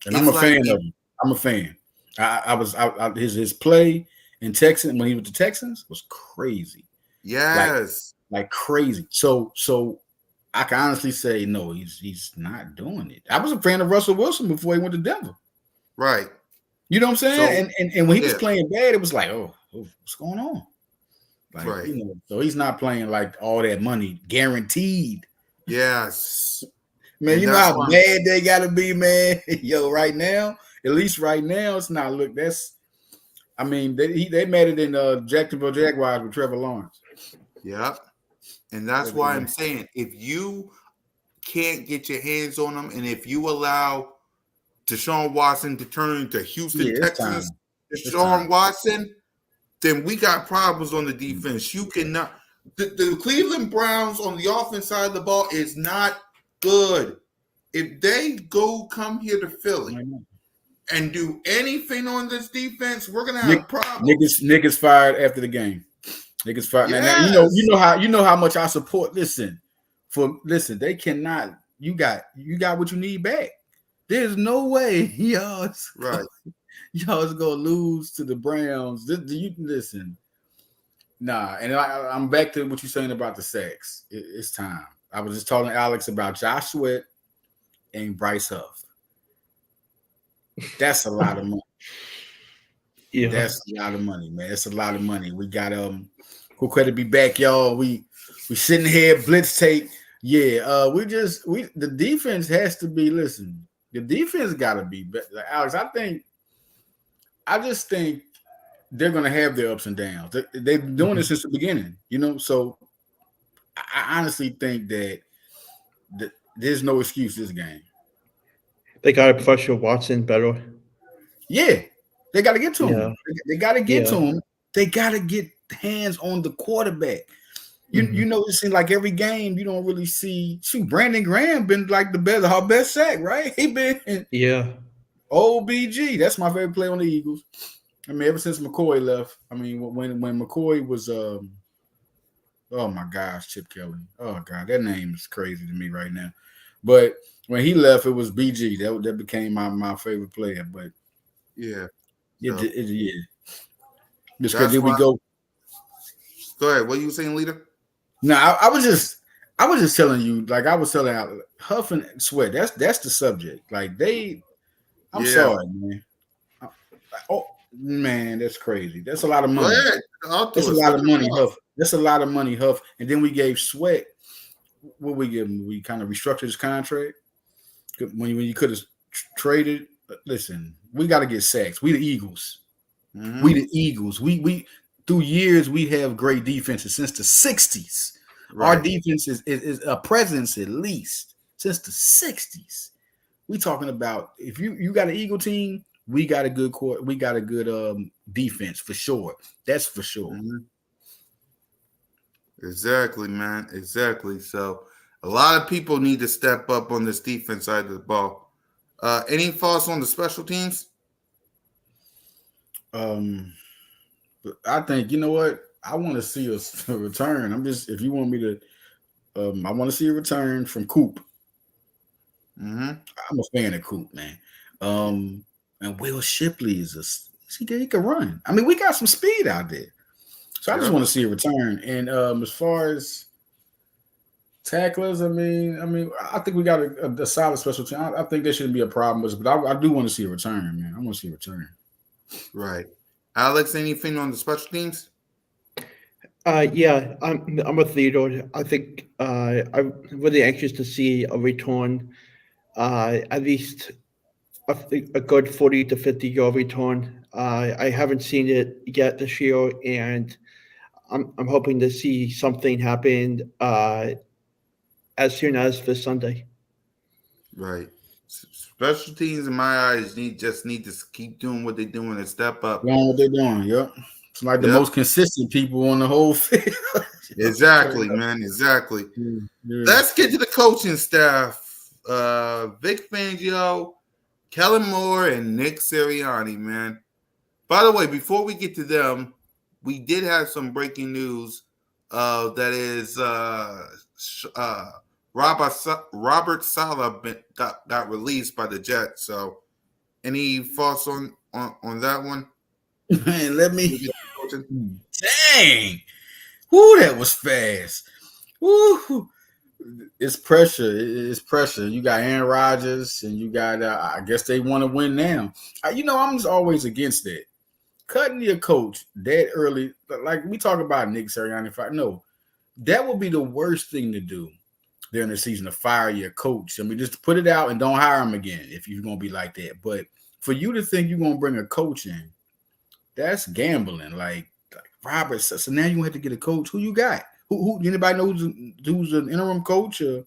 And I'm a fan of him. I'm a fan. His play in Texas when he was the Texans was crazy. Yes. Like crazy. So I can honestly say no, he's not doing it. I was a fan of Russell Wilson before he went to Denver. Right. You know what I'm saying? So, and when he was playing bad, it was like, oh, what's going on? Like, right. You know, so he's not playing like all that money guaranteed. Yes. Man, you know how mad they gotta be, man. Yo, right now, at least right now, it's not. Look, that's. I mean, they made it in Jacksonville Jaguars with Trevor Lawrence. Yep. And that's why I'm saying, if you can't get your hands on them, and if you allow Deshaun Watson to turn into Houston Texans, Deshaun Watson, then we got problems on the defense. You cannot. The Cleveland Browns on the offense side of the ball is not good. If they come here to Philly and do anything on this defense, we're gonna have problems. Niggas fired after the game. Niggas fired. Yes. Now, you know how much I support. Listen, they cannot. You got what you need back. There's no way y'all's gonna lose to the Browns. You listen. Nah, and I'm back to what you're saying about the sacks. It's time. I was just telling Alex about Josh Sweat and Bryce Huff. That's a lot of money. Yeah, that's a lot of money, man. It's a lot of money. We got cool credit be back, y'all. We sitting here Blitz tape. Yeah, the defense has to be. Listen, the defense got to be better. Like, Alex, I just think they're gonna have their ups and downs. They've been doing this since the beginning, you know. So I honestly think that there's no excuse this game. They got to pressure Watson better. Yeah, they got to get to him. They got to get to him. They got to get hands on the quarterback. You know, it seems like every game you don't really see. Shoot, Brandon Graham been like our best sack, right? He been OBG. That's my favorite play on the Eagles. I mean, ever since McCoy left. I mean, when McCoy was oh my gosh, Chip Kelly. Oh god, that name is crazy to me right now. But when he left, it was BG. That became my favorite player. But yeah. Just because we go. Go ahead. What are you saying, leader? No, I was just telling you, like I was telling out Huff and Sweat. That's the subject. Like I'm sorry, man. Oh man, that's crazy. That's a lot of Go money. ahead. That's a lot of money, Huff. That's a lot of money, Huff. And then we gave Sweat. What we give him? We kind of restructured his contract when you could have traded. Listen, we got to get sacks. We the Eagles. Mm-hmm. We the Eagles. We through years we have great defenses since the 60s. Right. Our defense is a presence at least since the 60s. We talking about if you got an Eagle team, we got a good court, we got a good defense for sure. That's for sure. Mm-hmm. Exactly, man. Exactly. So a lot of people need to step up on this defense side of the ball. Any thoughts on the special teams? I think, you know what? I want to see a return. If you want me to, I want to see a return from Coop. Mm-hmm. I'm a fan of Coop, man. And Will Shipley he can run. I mean, we got some speed out there. So I just want to see a return. And as far as tacklers, I think we got a solid special team. I think there shouldn't be a problem with it, but I do want to see a return, man. I want to see a return. Right. Alex, anything on the special teams? Yeah, I'm with Theodore. I think I'm really anxious to see a return, at least a good 40 to 50-yard return. I haven't seen it yet this year, and I'm hoping to see something happen as soon as this Sunday. Right. Special teams, in my eyes, need to keep doing what they're doing and step up. Doing what they're doing, yep. It's like the most consistent people on the whole field. Exactly, man. Exactly. Yeah. Let's get to the coaching staff. Vic Fangio, Kellen Moore, and Nick Sirianni, man. By the way, before we get to them, we did have some breaking news. That is Robert Saleh got released by the Jets. So, any thoughts on that one? Man, dang. Woo, that was fast. Woo. It's pressure. It's pressure. You got Aaron Rodgers, and you got, I guess they want to win now. I'm just always against that. Cutting your coach that early, like we talk about Nick Sirianni, that would be the worst thing to do during the season, to fire your coach. I mean, just put it out and don't hire him again if you're going to be like that. But for you to think you're going to bring a coach in, that's gambling. Like Robert. So now you have to get a coach. Who you got? Who anybody know who's an interim coach? Or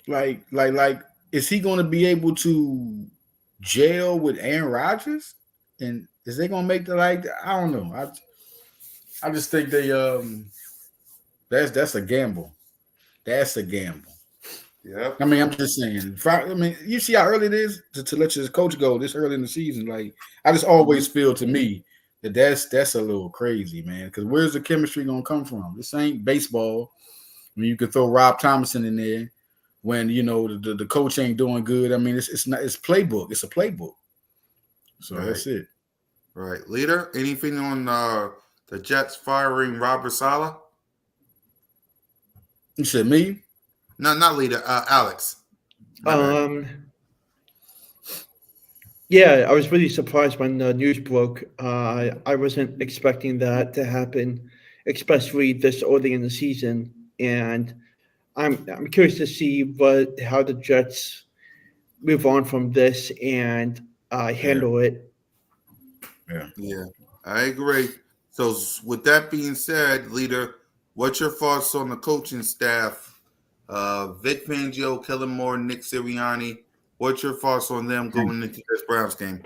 like, is he going to be able to gel with Aaron Rodgers? And is they going to make I don't know. I just think they that's a gamble. That's a gamble. Yeah. I mean, I'm just saying. You see how early it is to let your coach go this early in the season. Like, I just always feel to me that's a little crazy, man. Because where's the chemistry gonna come from? This ain't baseball. I mean, you could throw Rob Thomason in there when the coach ain't doing good. I mean, it's playbook. It's a playbook. So That's it. Right, leader. Anything on the Jets firing Robert Saleh? You said me? No, not leader. Alex. Yeah, I was really surprised when the news broke. I wasn't expecting that to happen, especially this early in the season. And I'm curious to see how the Jets move on from this and handle it. Yeah, I agree. So with that being said, leader, what's your thoughts on the coaching staff? Vic Fangio, Kellen Moore, Nick Sirianni. What's your thoughts on them going into this Browns game?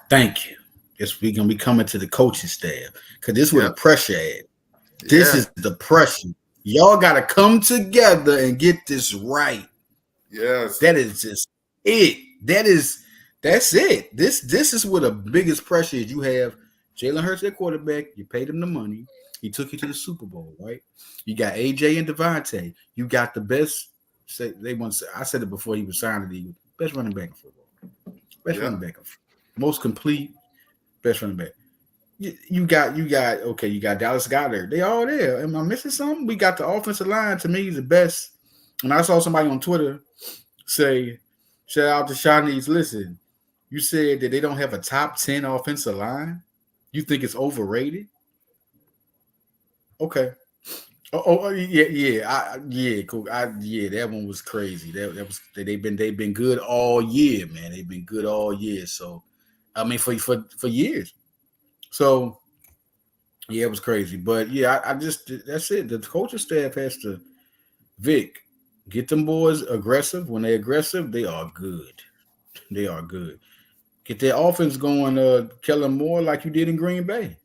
Thank you. We're going to be coming to the coaching staff because this is where the pressure at. This is the pressure. Y'all got to come together and get this right. Yes. That is just it. That's it. This is where the biggest pressure is. You have Jalen Hurts at quarterback. You paid him the money. He took you to the Super Bowl, right? You got AJ and Devontae. You got the best. I said it before he was signed to the Eagles. Best running back in football. Best running back. Most complete. Best running back. You got okay. You got Dallas Goedert. They all there. Am I missing something? We got the offensive line. To me, is the best. And I saw somebody on Twitter say, "Shout out to Shawnee's. Listen, you said that they don't have a top 10 offensive line. You think it's overrated? Okay. Yeah, cool. That one was crazy. That was they've been good all year, man. They've been good all year. So, I mean, for years. So, yeah, it was crazy. But yeah, I just that's it. The coaching staff has to Vic get them boys aggressive. When they're aggressive, they are good. They are good. Get their offense going, Kellen Moore, like you did in Green Bay.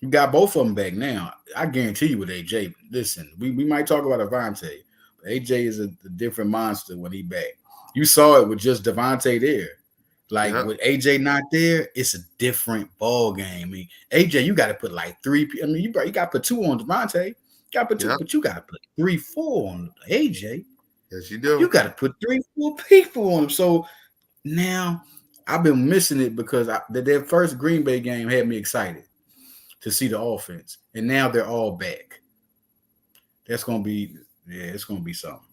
You got both of them back now. I guarantee you with AJ. Listen, we might talk about Avante, but AJ is a different monster when he back. You saw it with just Devontae there. Like with AJ not there, it's a different ball game. I mean, AJ, you got to put like 3. I mean, you got to put 2 on Devontae. You got to put 2, but you got to put 3, 4 on AJ. Yes, you do. You got to put 3, 4 people on him. So now I've been missing it because their first Green Bay game had me excited to see the offense, and now they're all back. That's gonna be, it's gonna be something.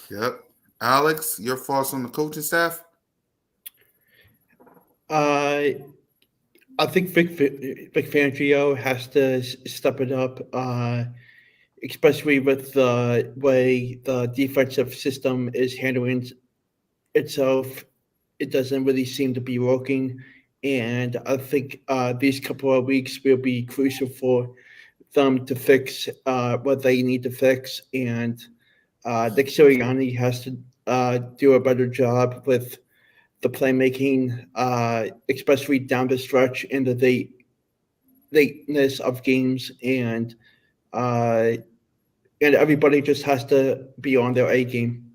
Yep. Alex, your thoughts on the coaching staff? I think Vic Fangio has to step it up, especially with the way the defensive system is handling itself. It doesn't really seem to be working. And I think these couple of weeks will be crucial for them to fix what they need to fix. And Nick Sirianni has to do a better job with the playmaking, especially down the stretch into the lateness of games. And everybody just has to be on their A game.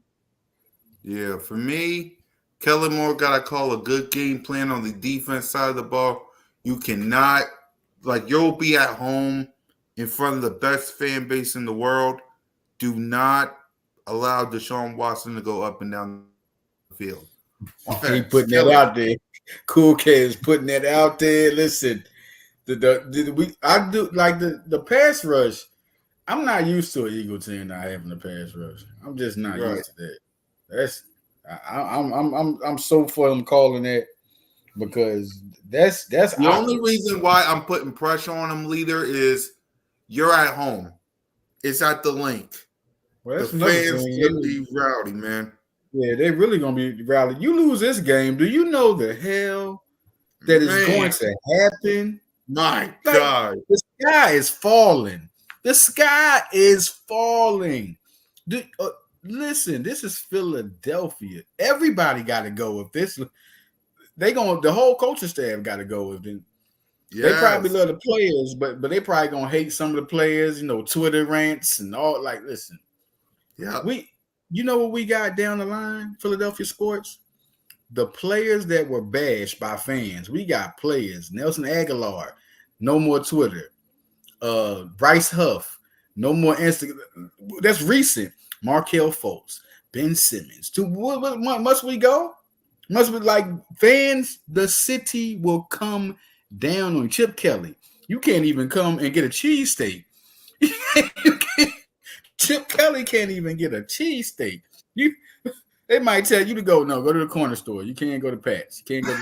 Yeah, for me, Kellen Moore got to call a good game plan on the defense side of the ball. You cannot, you'll be at home in front of the best fan base in the world. Do not allow Deshaun Watson to go up and down the field. He putting that out there. Cool K is putting that out there. Listen, I do like the pass rush. I'm not used to an Eagle team not having a pass rush. I'm just not used to that. That's I'm so for them calling that because that's the only reason why I'm putting pressure on them, leader, is you're at home. It's at the link. Well, the fans gonna be rowdy, man. Yeah, they really gonna be rowdy. You lose this game, do you know the hell that is going to happen? My God, the sky is falling. The sky is falling. Listen, this is Philadelphia. Everybody got to go with this. The whole coaching staff got to go with it. Yes. They probably love the players, but they probably gonna hate some of the players. Twitter rants and all. Listen, you know what we got down the line? Philadelphia sports. The players that were bashed by fans. We got players. Nelson Aguilar, no more Twitter. Bryce Huff, no more Instagram. That's recent. Markelle Fultz, Ben Simmons. Must we go? Must we fans? The city will come down on Chip Kelly. You can't even come and get a cheesesteak. Chip Kelly can't even get a cheesesteak. They might tell you to go to the corner store. You can't go to Pat's. You can't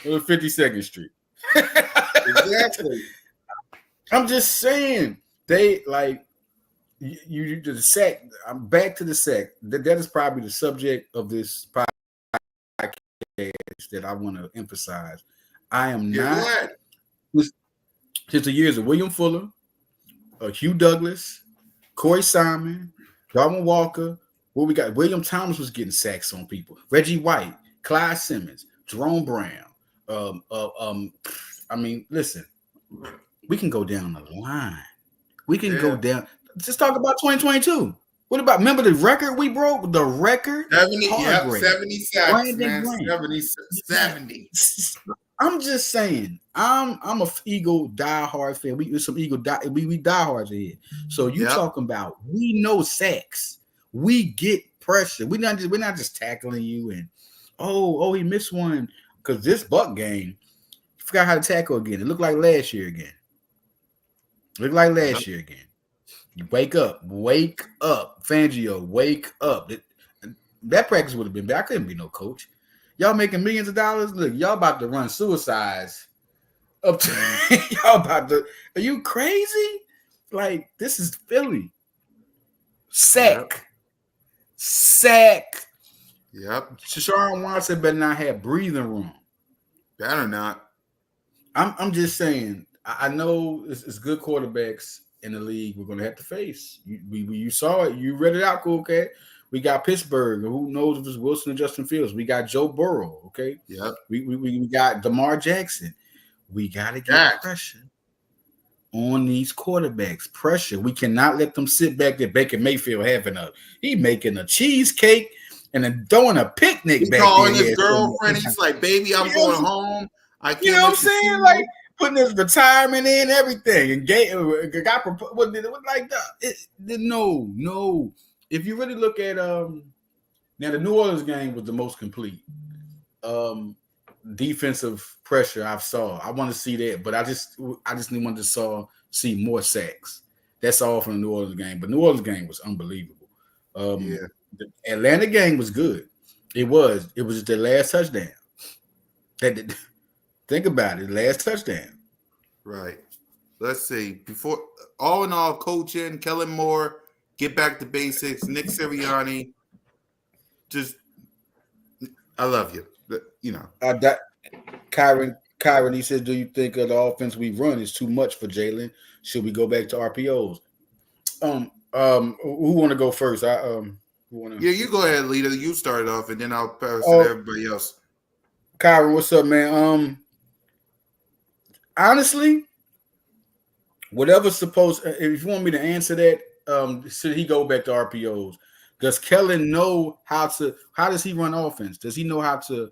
go to 52nd Street. Exactly. I'm just saying they you the sack. I'm back to the sack. That is probably the subject of this podcast that I want to emphasize. I am not just the years of William Fuller, Hugh Douglas, Corey Simon, Darwin Walker. What we got? William Thomas was getting sacks on people. Reggie White, Clyde Simmons, Jerome Brown. I mean, listen, we can go down the line. We can go down. Just talk about 2022. What about, remember the record we broke? The record? 70 sacks, man. 70. I'm just saying, I'm a Eagle diehard fan. We diehards here. So you talking about, we know sacks. We get pressure. We're not just tackling you and he missed one. Because this Buck game, forgot how to tackle again. It looked like last year again. You wake up, Fangio, wake up. That practice would have been bad. I couldn't be no coach. Y'all making millions of dollars. Look, y'all about to run suicides up to y'all about to. Are you crazy? Like, this is Philly. Sack. Yep. Deshaun Watson better not have breathing room. Better not. I'm just saying. I know it's good quarterbacks in the league we're going to have to face. You saw it. You read it out, cool cat. We got Pittsburgh. Who knows if it's Wilson or Justin Fields? We got Joe Burrow. Okay. Yep. We got DeMar Jackson. We got to get pressure on these quarterbacks. Pressure. We cannot let them sit back there. Baker Mayfield he making a cheesecake and then throwing a picnic. He's back calling there. his girlfriend. He's like, "Baby, I'm going home. I can't." You know what I'm saying? Like, putting his retirement in, everything, and got like that. No. If you really look at now, the New Orleans game was the most complete defensive pressure I've saw. I want to see that, but I just want to see more sacks. That's all from the New Orleans game. But New Orleans game was unbelievable. The Atlanta game was good. It was just the last touchdown. Think about it, last touchdown. Right. Let's see. Before all in all, coaching, Kellen Moore, get back to basics. Nick Sirianni, just I love you. You know. Kyron, he says, "Do you think of the offense we run is too much for Jalen? Should we go back to RPOs?" Who want to go first? Yeah, you go ahead, leader. You start off, and then I'll pass it to everybody else. Kyron, what's up, man? Honestly, whatever's supposed. If you want me to answer that, should he go back to RPOs? Does Kellen know how to? How does he run offense? Does he know how to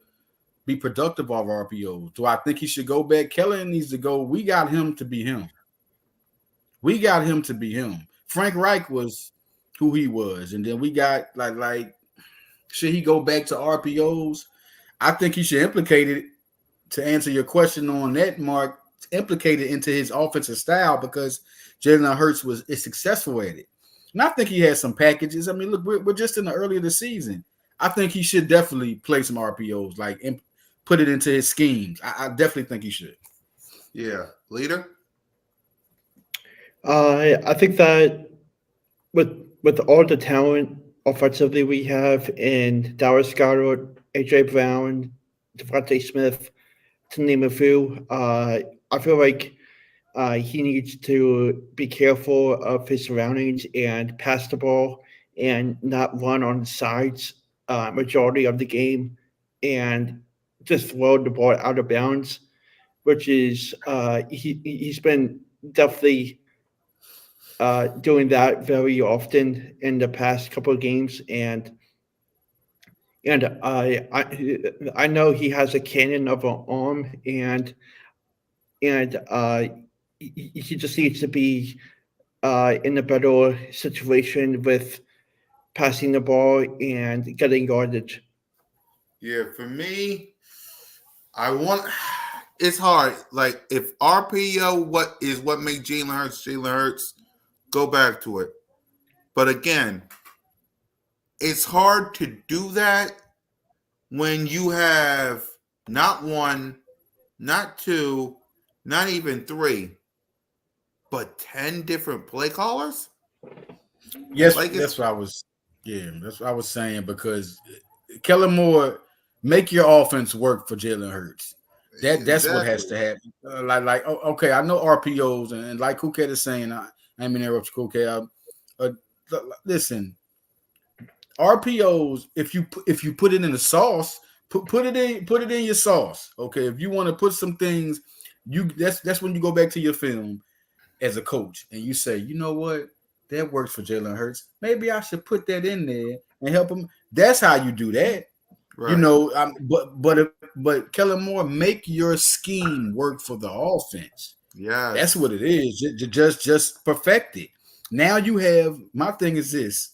be productive off RPOs? Do I think he should go back? Kellen needs to go. We got him to be him. Frank Reich was who he was, and then we got like. Should he go back to RPOs? I think he should implicate it. To answer your question on that, Mark, implicate it into his offensive style because Jalen Hurts is successful at it. And I think he has some packages. I mean, look, we're just in the early of the season. I think he should definitely play some RPOs, like put it into his schemes. I definitely think he should. Yeah. Leader? I think that with all the talent offensively we have in Dallas Goedert, AJ Brown, Devontae Smith, to name a few, I feel like he needs to be careful of his surroundings and pass the ball and not run on the sides majority of the game and just throw the ball out of bounds, which is he's been definitely doing that very often in the past couple of games, and I know he has a cannon of an arm, and he just needs to be in a better situation with passing the ball and getting yardage. Yeah, for me, it's hard. Like, if RPO what made Jalen Hurts, go back to it. But again, it's hard to do that when you have not one, not two, not even three, but 10 different play callers. Yes, that's what I was. Yeah, that's what I was saying, because Kellen Moore, make your offense work for Jalen Hurts. That's exactly what has to happen. Okay, I know RPOs, and like Kuket is saying, I mean, interrupt Kuket. Listen, RPOs. If you put it in the sauce, put it in your sauce. Okay, if you want to put some things, that's when you go back to your film as a coach and you say, you know what, that works for Jalen Hurts. Maybe I should put that in there and help him. That's how you do that. Right. You know, but Kellen Moore, make your scheme work for the offense. Yeah, that's what it is. Just perfect it. Now you have. My thing is this,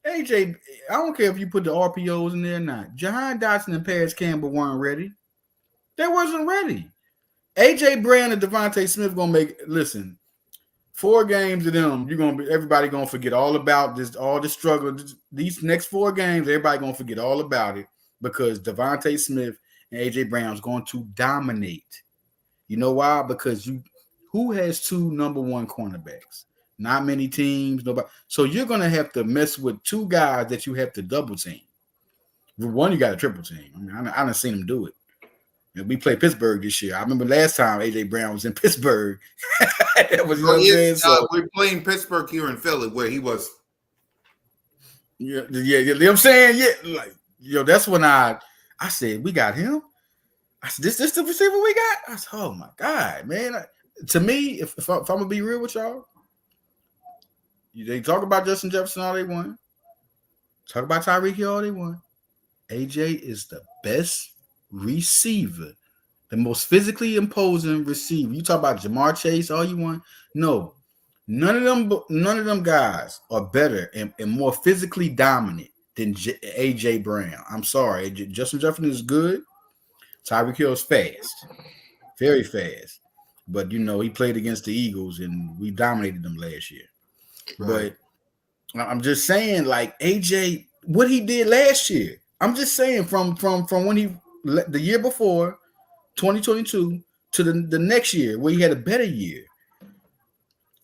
AJ. I don't care if you put the RPOs in there or not. Jahan Dotson and Paris Campbell weren't ready. They wasn't ready. AJ Brown and Devontae Smith gonna make. Listen, 4 games of them, everybody gonna forget all about this, all the struggle. These next 4 games, everybody gonna forget all about it because Devontae Smith and AJ Brown's going to dominate. You know why? Because who has 2 number 1 cornerbacks? Not many teams, nobody. So you're gonna have to mess with 2 guys that you have to double team. One, you got a triple team. I mean, I done seen them do it. And we played Pittsburgh this year. I remember last time AJ Brown was in Pittsburgh. That was, you know what I'm saying? So, we're playing Pittsburgh here in Philly, where he was. Yeah, you know what I'm saying? Yeah, like, that's when I said, we got him. I said, this the receiver we got? I said, oh my God, man. To me, if I'm gonna be real with y'all, they talk about Justin Jefferson all they want. Talk about Tyreek Hill all they want. AJ is the best receiver, the most physically imposing receiver. You talk about Jamar Chase all you want. No, none of them guys are better and more physically dominant than AJ Brown. I'm sorry. Justin Jefferson is good. Tyreek Hill is fast, very fast. But he played against the Eagles and we dominated them last year. Right. But I'm just saying, like AJ, what he did last year. I'm just saying from when the year before, 2022, to the next year where he had a better year.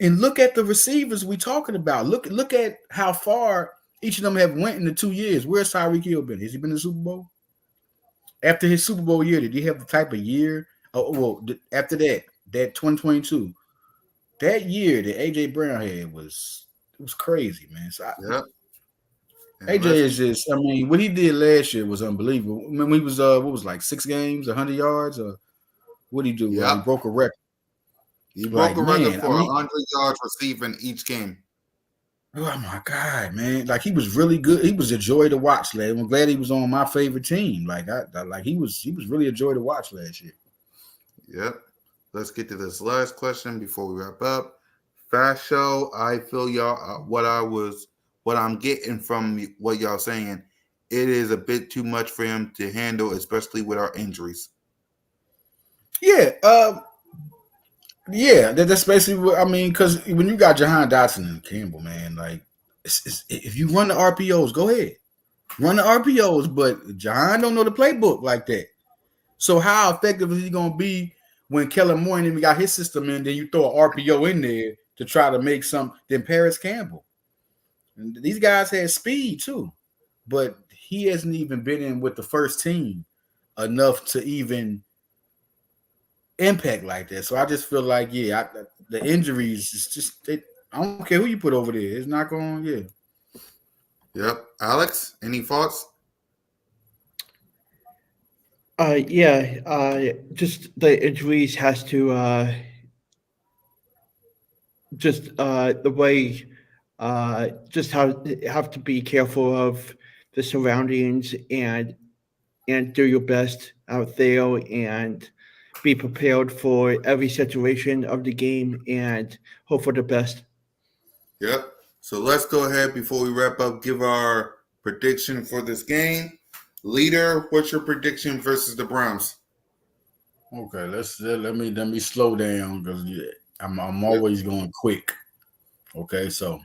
And look at the receivers we talking about. Look at how far each of them have went in the 2 years. Where's Tyreek Hill been? Has he been in the Super Bowl? After his Super Bowl year, did he have the type of year? After that 2022, that year that AJ Brown had was crazy, man. So AJ is just, I mean, what he did last year was unbelievable. I mean, he was what was like 6 games, 100 yards, or what did he do? He broke a record. He broke a record for 100 yards receiving each game. Oh my God, man! Like he was really good. He was a joy to watch, lad. I'm glad he was on my favorite team. Like he was really a joy to watch last year. Yep. Let's get to this last question before we wrap up. Fast Show. I feel y'all what I'm getting from what y'all saying. It is a bit too much for him to handle, especially with our injuries. Yeah. Yeah, that's basically what I mean. Because when you got Jahan Dotson and Campbell, man, like if you run the RPOs, go ahead, run the RPOs. But Jahan don't know the playbook like that. So how effective is he gonna be when Kellen Moore even got his system in? Then you throw an RPO in there to try to make some. Then Paris Campbell, and these guys had speed too, but he hasn't even been in with the first team enough to even impact like that. So I just feel like, the injuries is just I don't care who you put over there. It's not going, Yep. Alex, any thoughts? Just the injuries has to the way just have to be careful of the surroundings and do your best out there and be prepared for every situation of the game and hope for the best. Yep. So let's go ahead before we wrap up, give our prediction for this game. Leader, what's your prediction versus the Browns? Okay, let me slow down because I'm always going quick. Okay, so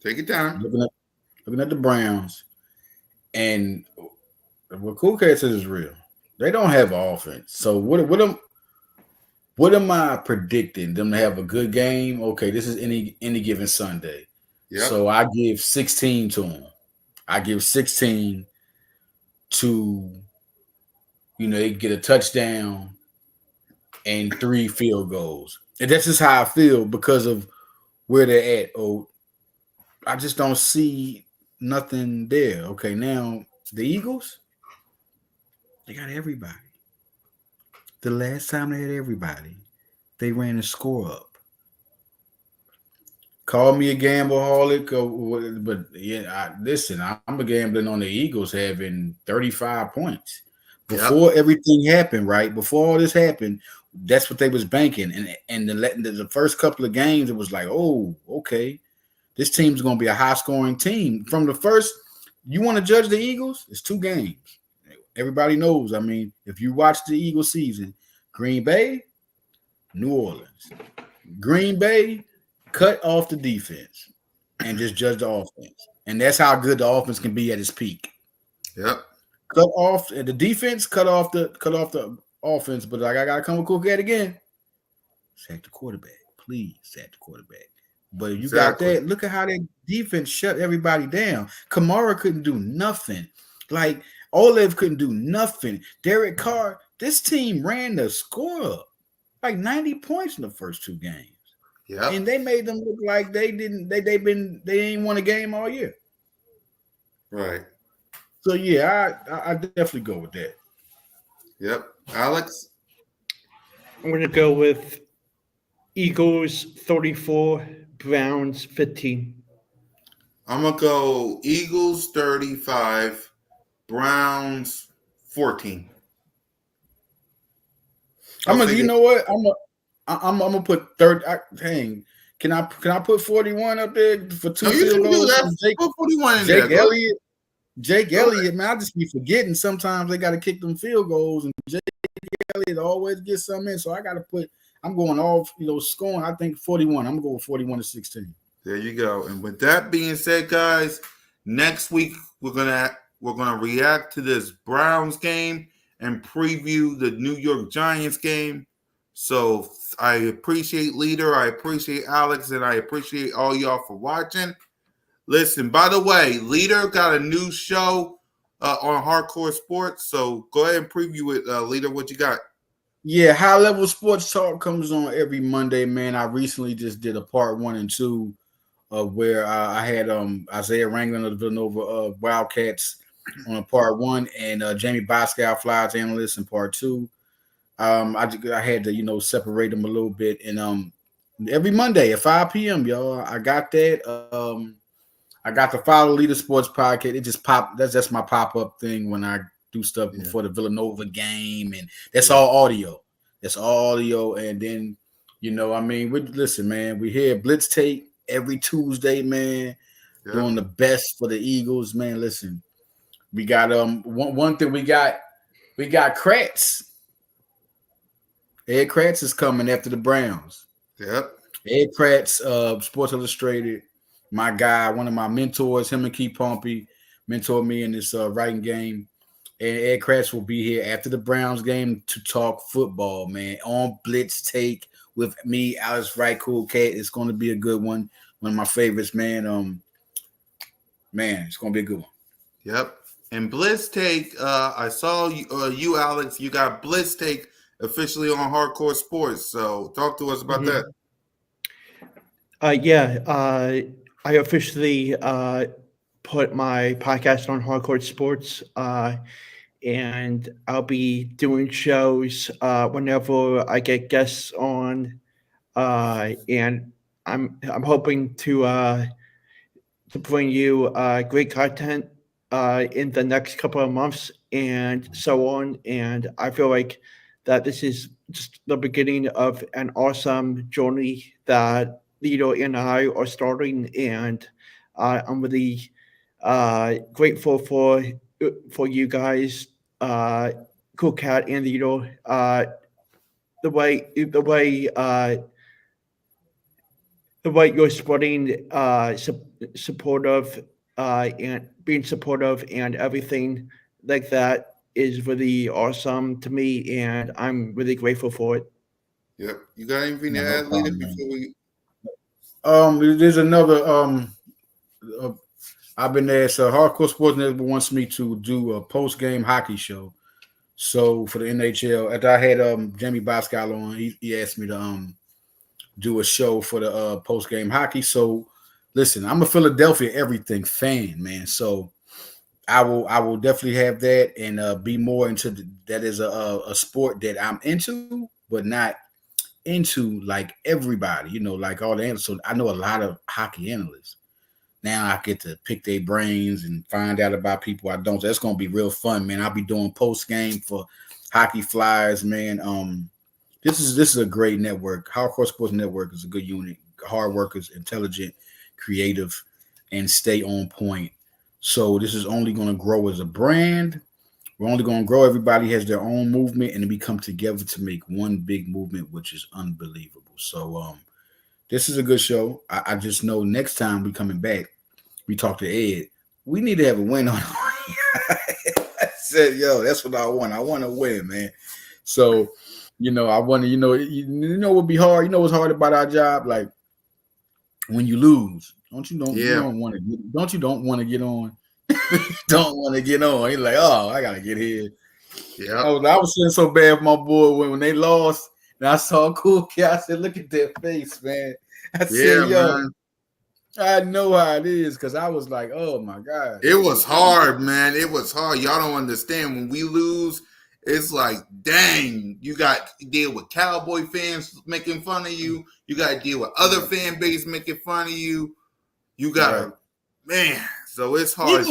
take your time. Looking at the Browns, and what Cool Cat says is real. They don't have offense. So what am I predicting? Them to have a good game? Okay, this is any given Sunday. Yep. So I give 16 to them. I give 16 to, they get a touchdown and 3 field goals. And that's just how I feel because of where they're at. Oh, I just don't see nothing there. Okay, now the Eagles, they got everybody. The last time they had everybody, they ran the score up. Call me a gambleholic, but listen, I'm a gambling on the Eagles having 35 points. Before everything happened, right? Before all this happened, that's what they was banking. And the first couple of games, it was like, oh, okay, this team's going to be a high-scoring team. From the first, you want to judge the Eagles? It's 2 games. Everybody knows. I mean, if you watch the Eagles season, Green Bay, New Orleans. Green Bay, cut off the defense and just judge the offense. And that's how good the offense can be at its peak. Yep. Cut off the defense, cut off the offense. But like I gotta come with Cook at again. Sack the quarterback. Please sack the quarterback. But if you got that, look at how that defense shut everybody down. Kamara couldn't do nothing. Like Olev couldn't do nothing. Derek Carr, this team ran the score up. Like 90 points in the first 2 games. Yeah. And they made them look like they ain't won a game all year. Right. So yeah, I definitely go with that. Yep. Alex? I'm gonna go with Eagles 34, Browns 15. I'm gonna go Eagles 35, Browns 14. You know what? I'm gonna put third. Dang, can I put 41 up there for 2 field goals? Put 41 in Jake there. Elliott. Jake Elliott, man, I just be forgetting sometimes they got to kick them field goals, and Jake Elliott always gets something in. So I got to put. I'm going off, scoring. I think 41. I'm going 41-16. There you go. And with that being said, guys, next week we're gonna react to this Browns game and preview the New York Giants game. So I appreciate Leader, I appreciate Alex, and I appreciate all y'all for watching. Listen, by the way, Leader got a new show on Hardcore Sports, so go ahead and preview it, Leader. What you got? Yeah, High Level Sports Talk comes on every Monday, man. I recently just did a part 1 and 2 of where I had Isaiah Wrangler of the Villanova Wildcats on part 1 and Jamie Boscow, Flyers analyst, in part 2. I had to separate them a little bit, and every Monday at 5 p.m. y'all, I got that. I got the Follow Leader Sports Podcast. It just popped. That's my pop-up thing when I do stuff before the Villanova game, and that's all audio. That's all audio, and then listen, man, we hear Blitz tape every Tuesday, man. Doing the best for the Eagles, man. Listen, we got one thing we got Kratz. Ed Kratz is coming after the Browns. Yep. Ed Kratz, Sports Illustrated, my guy, one of my mentors, him and Keith Pompey mentored me in this writing game. And Ed Kratz will be here after the Browns game to talk football, man, on Blitz Take with me, Alex Right Cool Cat. It's going to be a good one. One of my favorites, man. Man, it's going to be a good one. Yep. And Blitz Take, I saw you, Alex. You got Blitz Take officially on Hardcore Sports. So talk to us about that. I officially put my podcast on Hardcore Sports, and I'll be doing shows whenever I get guests on, and I'm hoping to bring you great content in the next couple of months and so on. And I feel like that this is just the beginning of an awesome journey that Lito and I are starting, and I'm really grateful for you guys, Cool Cat and Lito, the way you're spreading supportive and being supportive and everything like that is really awesome to me, and I'm really grateful for it. Yep. You got anything to add, Leader, before we? There's another. I've been there. So Hardcore Sports Network wants me to do a post-game hockey show. So for the NHL, after I had Jamie Boscow on, he asked me to do a show for the post-game hockey. So listen, I'm a Philadelphia everything fan, man. So I will definitely have that and be more into that is a sport that I'm into, but not into like everybody, like all the analysts. So I know a lot of hockey analysts. Now I get to pick their brains and find out about people I don't. So that's gonna be real fun, man. I'll be doing post game for Hockey Flyers, man. This is a great network. Hardcore Sports Network is a good unit. Hard workers, intelligent, creative, and stay on point. So this is only going to grow as a brand. We're only going to grow. Everybody has their own movement, and we come together to make one big movement, which is unbelievable. So this is a good show. I just know next time we coming back, we talk to Ed. We need to have a win on. I said, yo, that's what I want. I want to win, man. So, I want to, what would be hard. You know what's hard about our job? Like when you lose, you don't want to get on. Don't want to get on. He's like, oh, I gotta get here. Yeah, I was feeling so bad for my boy when they lost, and I saw a cool kid. I said, look at their face, man. I said, yo, man. I know how it is because I was like, oh my God. It was hard, man. It was hard. Y'all don't understand. When we lose, it's like, dang, you got to deal with Cowboy fans making fun of you. You got to deal with other fan base making fun of you. You got to, man. So it's hard.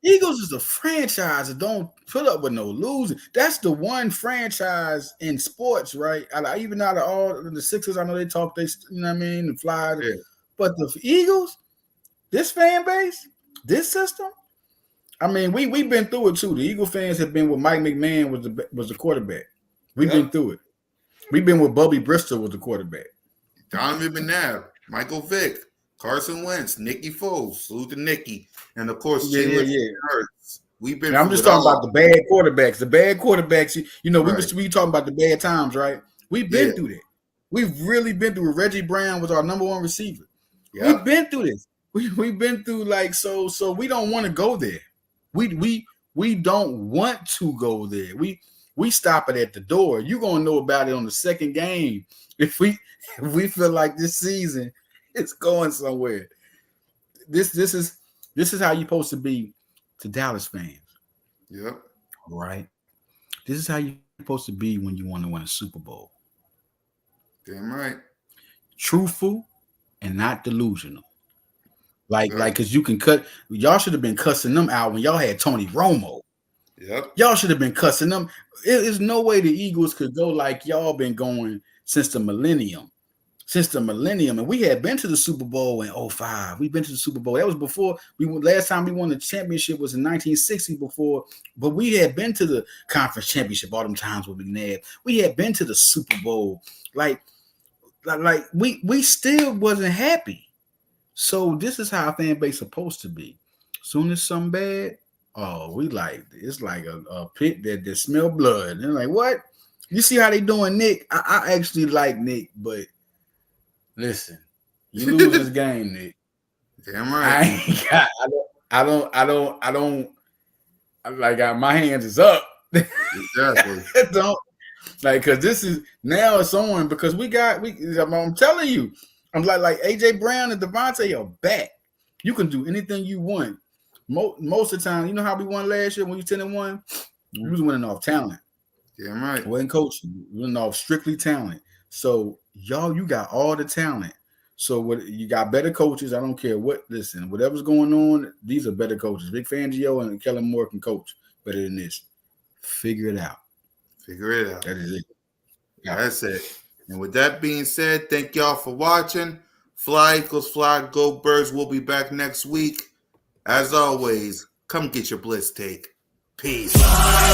Eagles is a franchise that don't put up with no losing. That's the one franchise in sports, right? Even out of all the Sixers, I know they talk, the Flyers. Yeah. But the Eagles, this fan base, this system, we've been through it too. The Eagle fans have been with Mike McMahon was the quarterback. We've been through it. We've been with Bubby Bristol was the quarterback. Donovan McNabb, Michael Vick, Carson Wentz, Nicky Foles, salute to Nicky, and of course, Hurts. We've been. I'm just talking about the bad quarterbacks. The bad quarterbacks. We talking about the bad times, right? We've been through that. We've really been through. Reggie Brown was our number one receiver. Yep. We've been through this. We've been through so we don't want to go there. We don't want to go there. We stop it at the door. You're gonna know about it on the second game if we feel like this season it's going somewhere. This is how you're supposed to be to Dallas fans. Yep. Right. This is how you're supposed to be when you want to win a Super Bowl. Damn right. Truthful and not delusional. Because you can cut. Y'all should have been cussing them out when y'all had Tony Romo. Yep. Y'all should have been cussing them. There's no way the Eagles could go like y'all been going since the millennium. And we had been to the Super Bowl in 2005. We've been to the Super Bowl. That was before last time we won the championship was in 1960 before, but we had been to the conference championship all them times with McNabb. We had been to the Super Bowl. Like we still wasn't happy. So this is how a fan base supposed to be. Soon as something bad, it's like a pit that smell blood. And they're like, what? You see how they doing Nick? I actually like Nick, but listen, you lose this game, Nick. Damn right. I don't my hands is up. Exactly. Don't because this is now it's on because I'm telling you, I'm like AJ Brown and Devontae are back. You can do anything you want. Most of the time, you know how we won last year when you 10-1? We was winning off talent. Damn right. Wasn't coaching. We winning off strictly talent. So y'all, you got all the talent. So what you got better coaches. I don't care what. Listen, whatever's going on, these are better coaches. Vic Fangio and Kellen Moore can coach better than this. Figure it out. That is it. Yeah. That's it. And with that being said, thank y'all for watching. Fly Eagles Fly, Go Birds. We'll be back next week. As always, come get your Blitz take. Peace. Fly,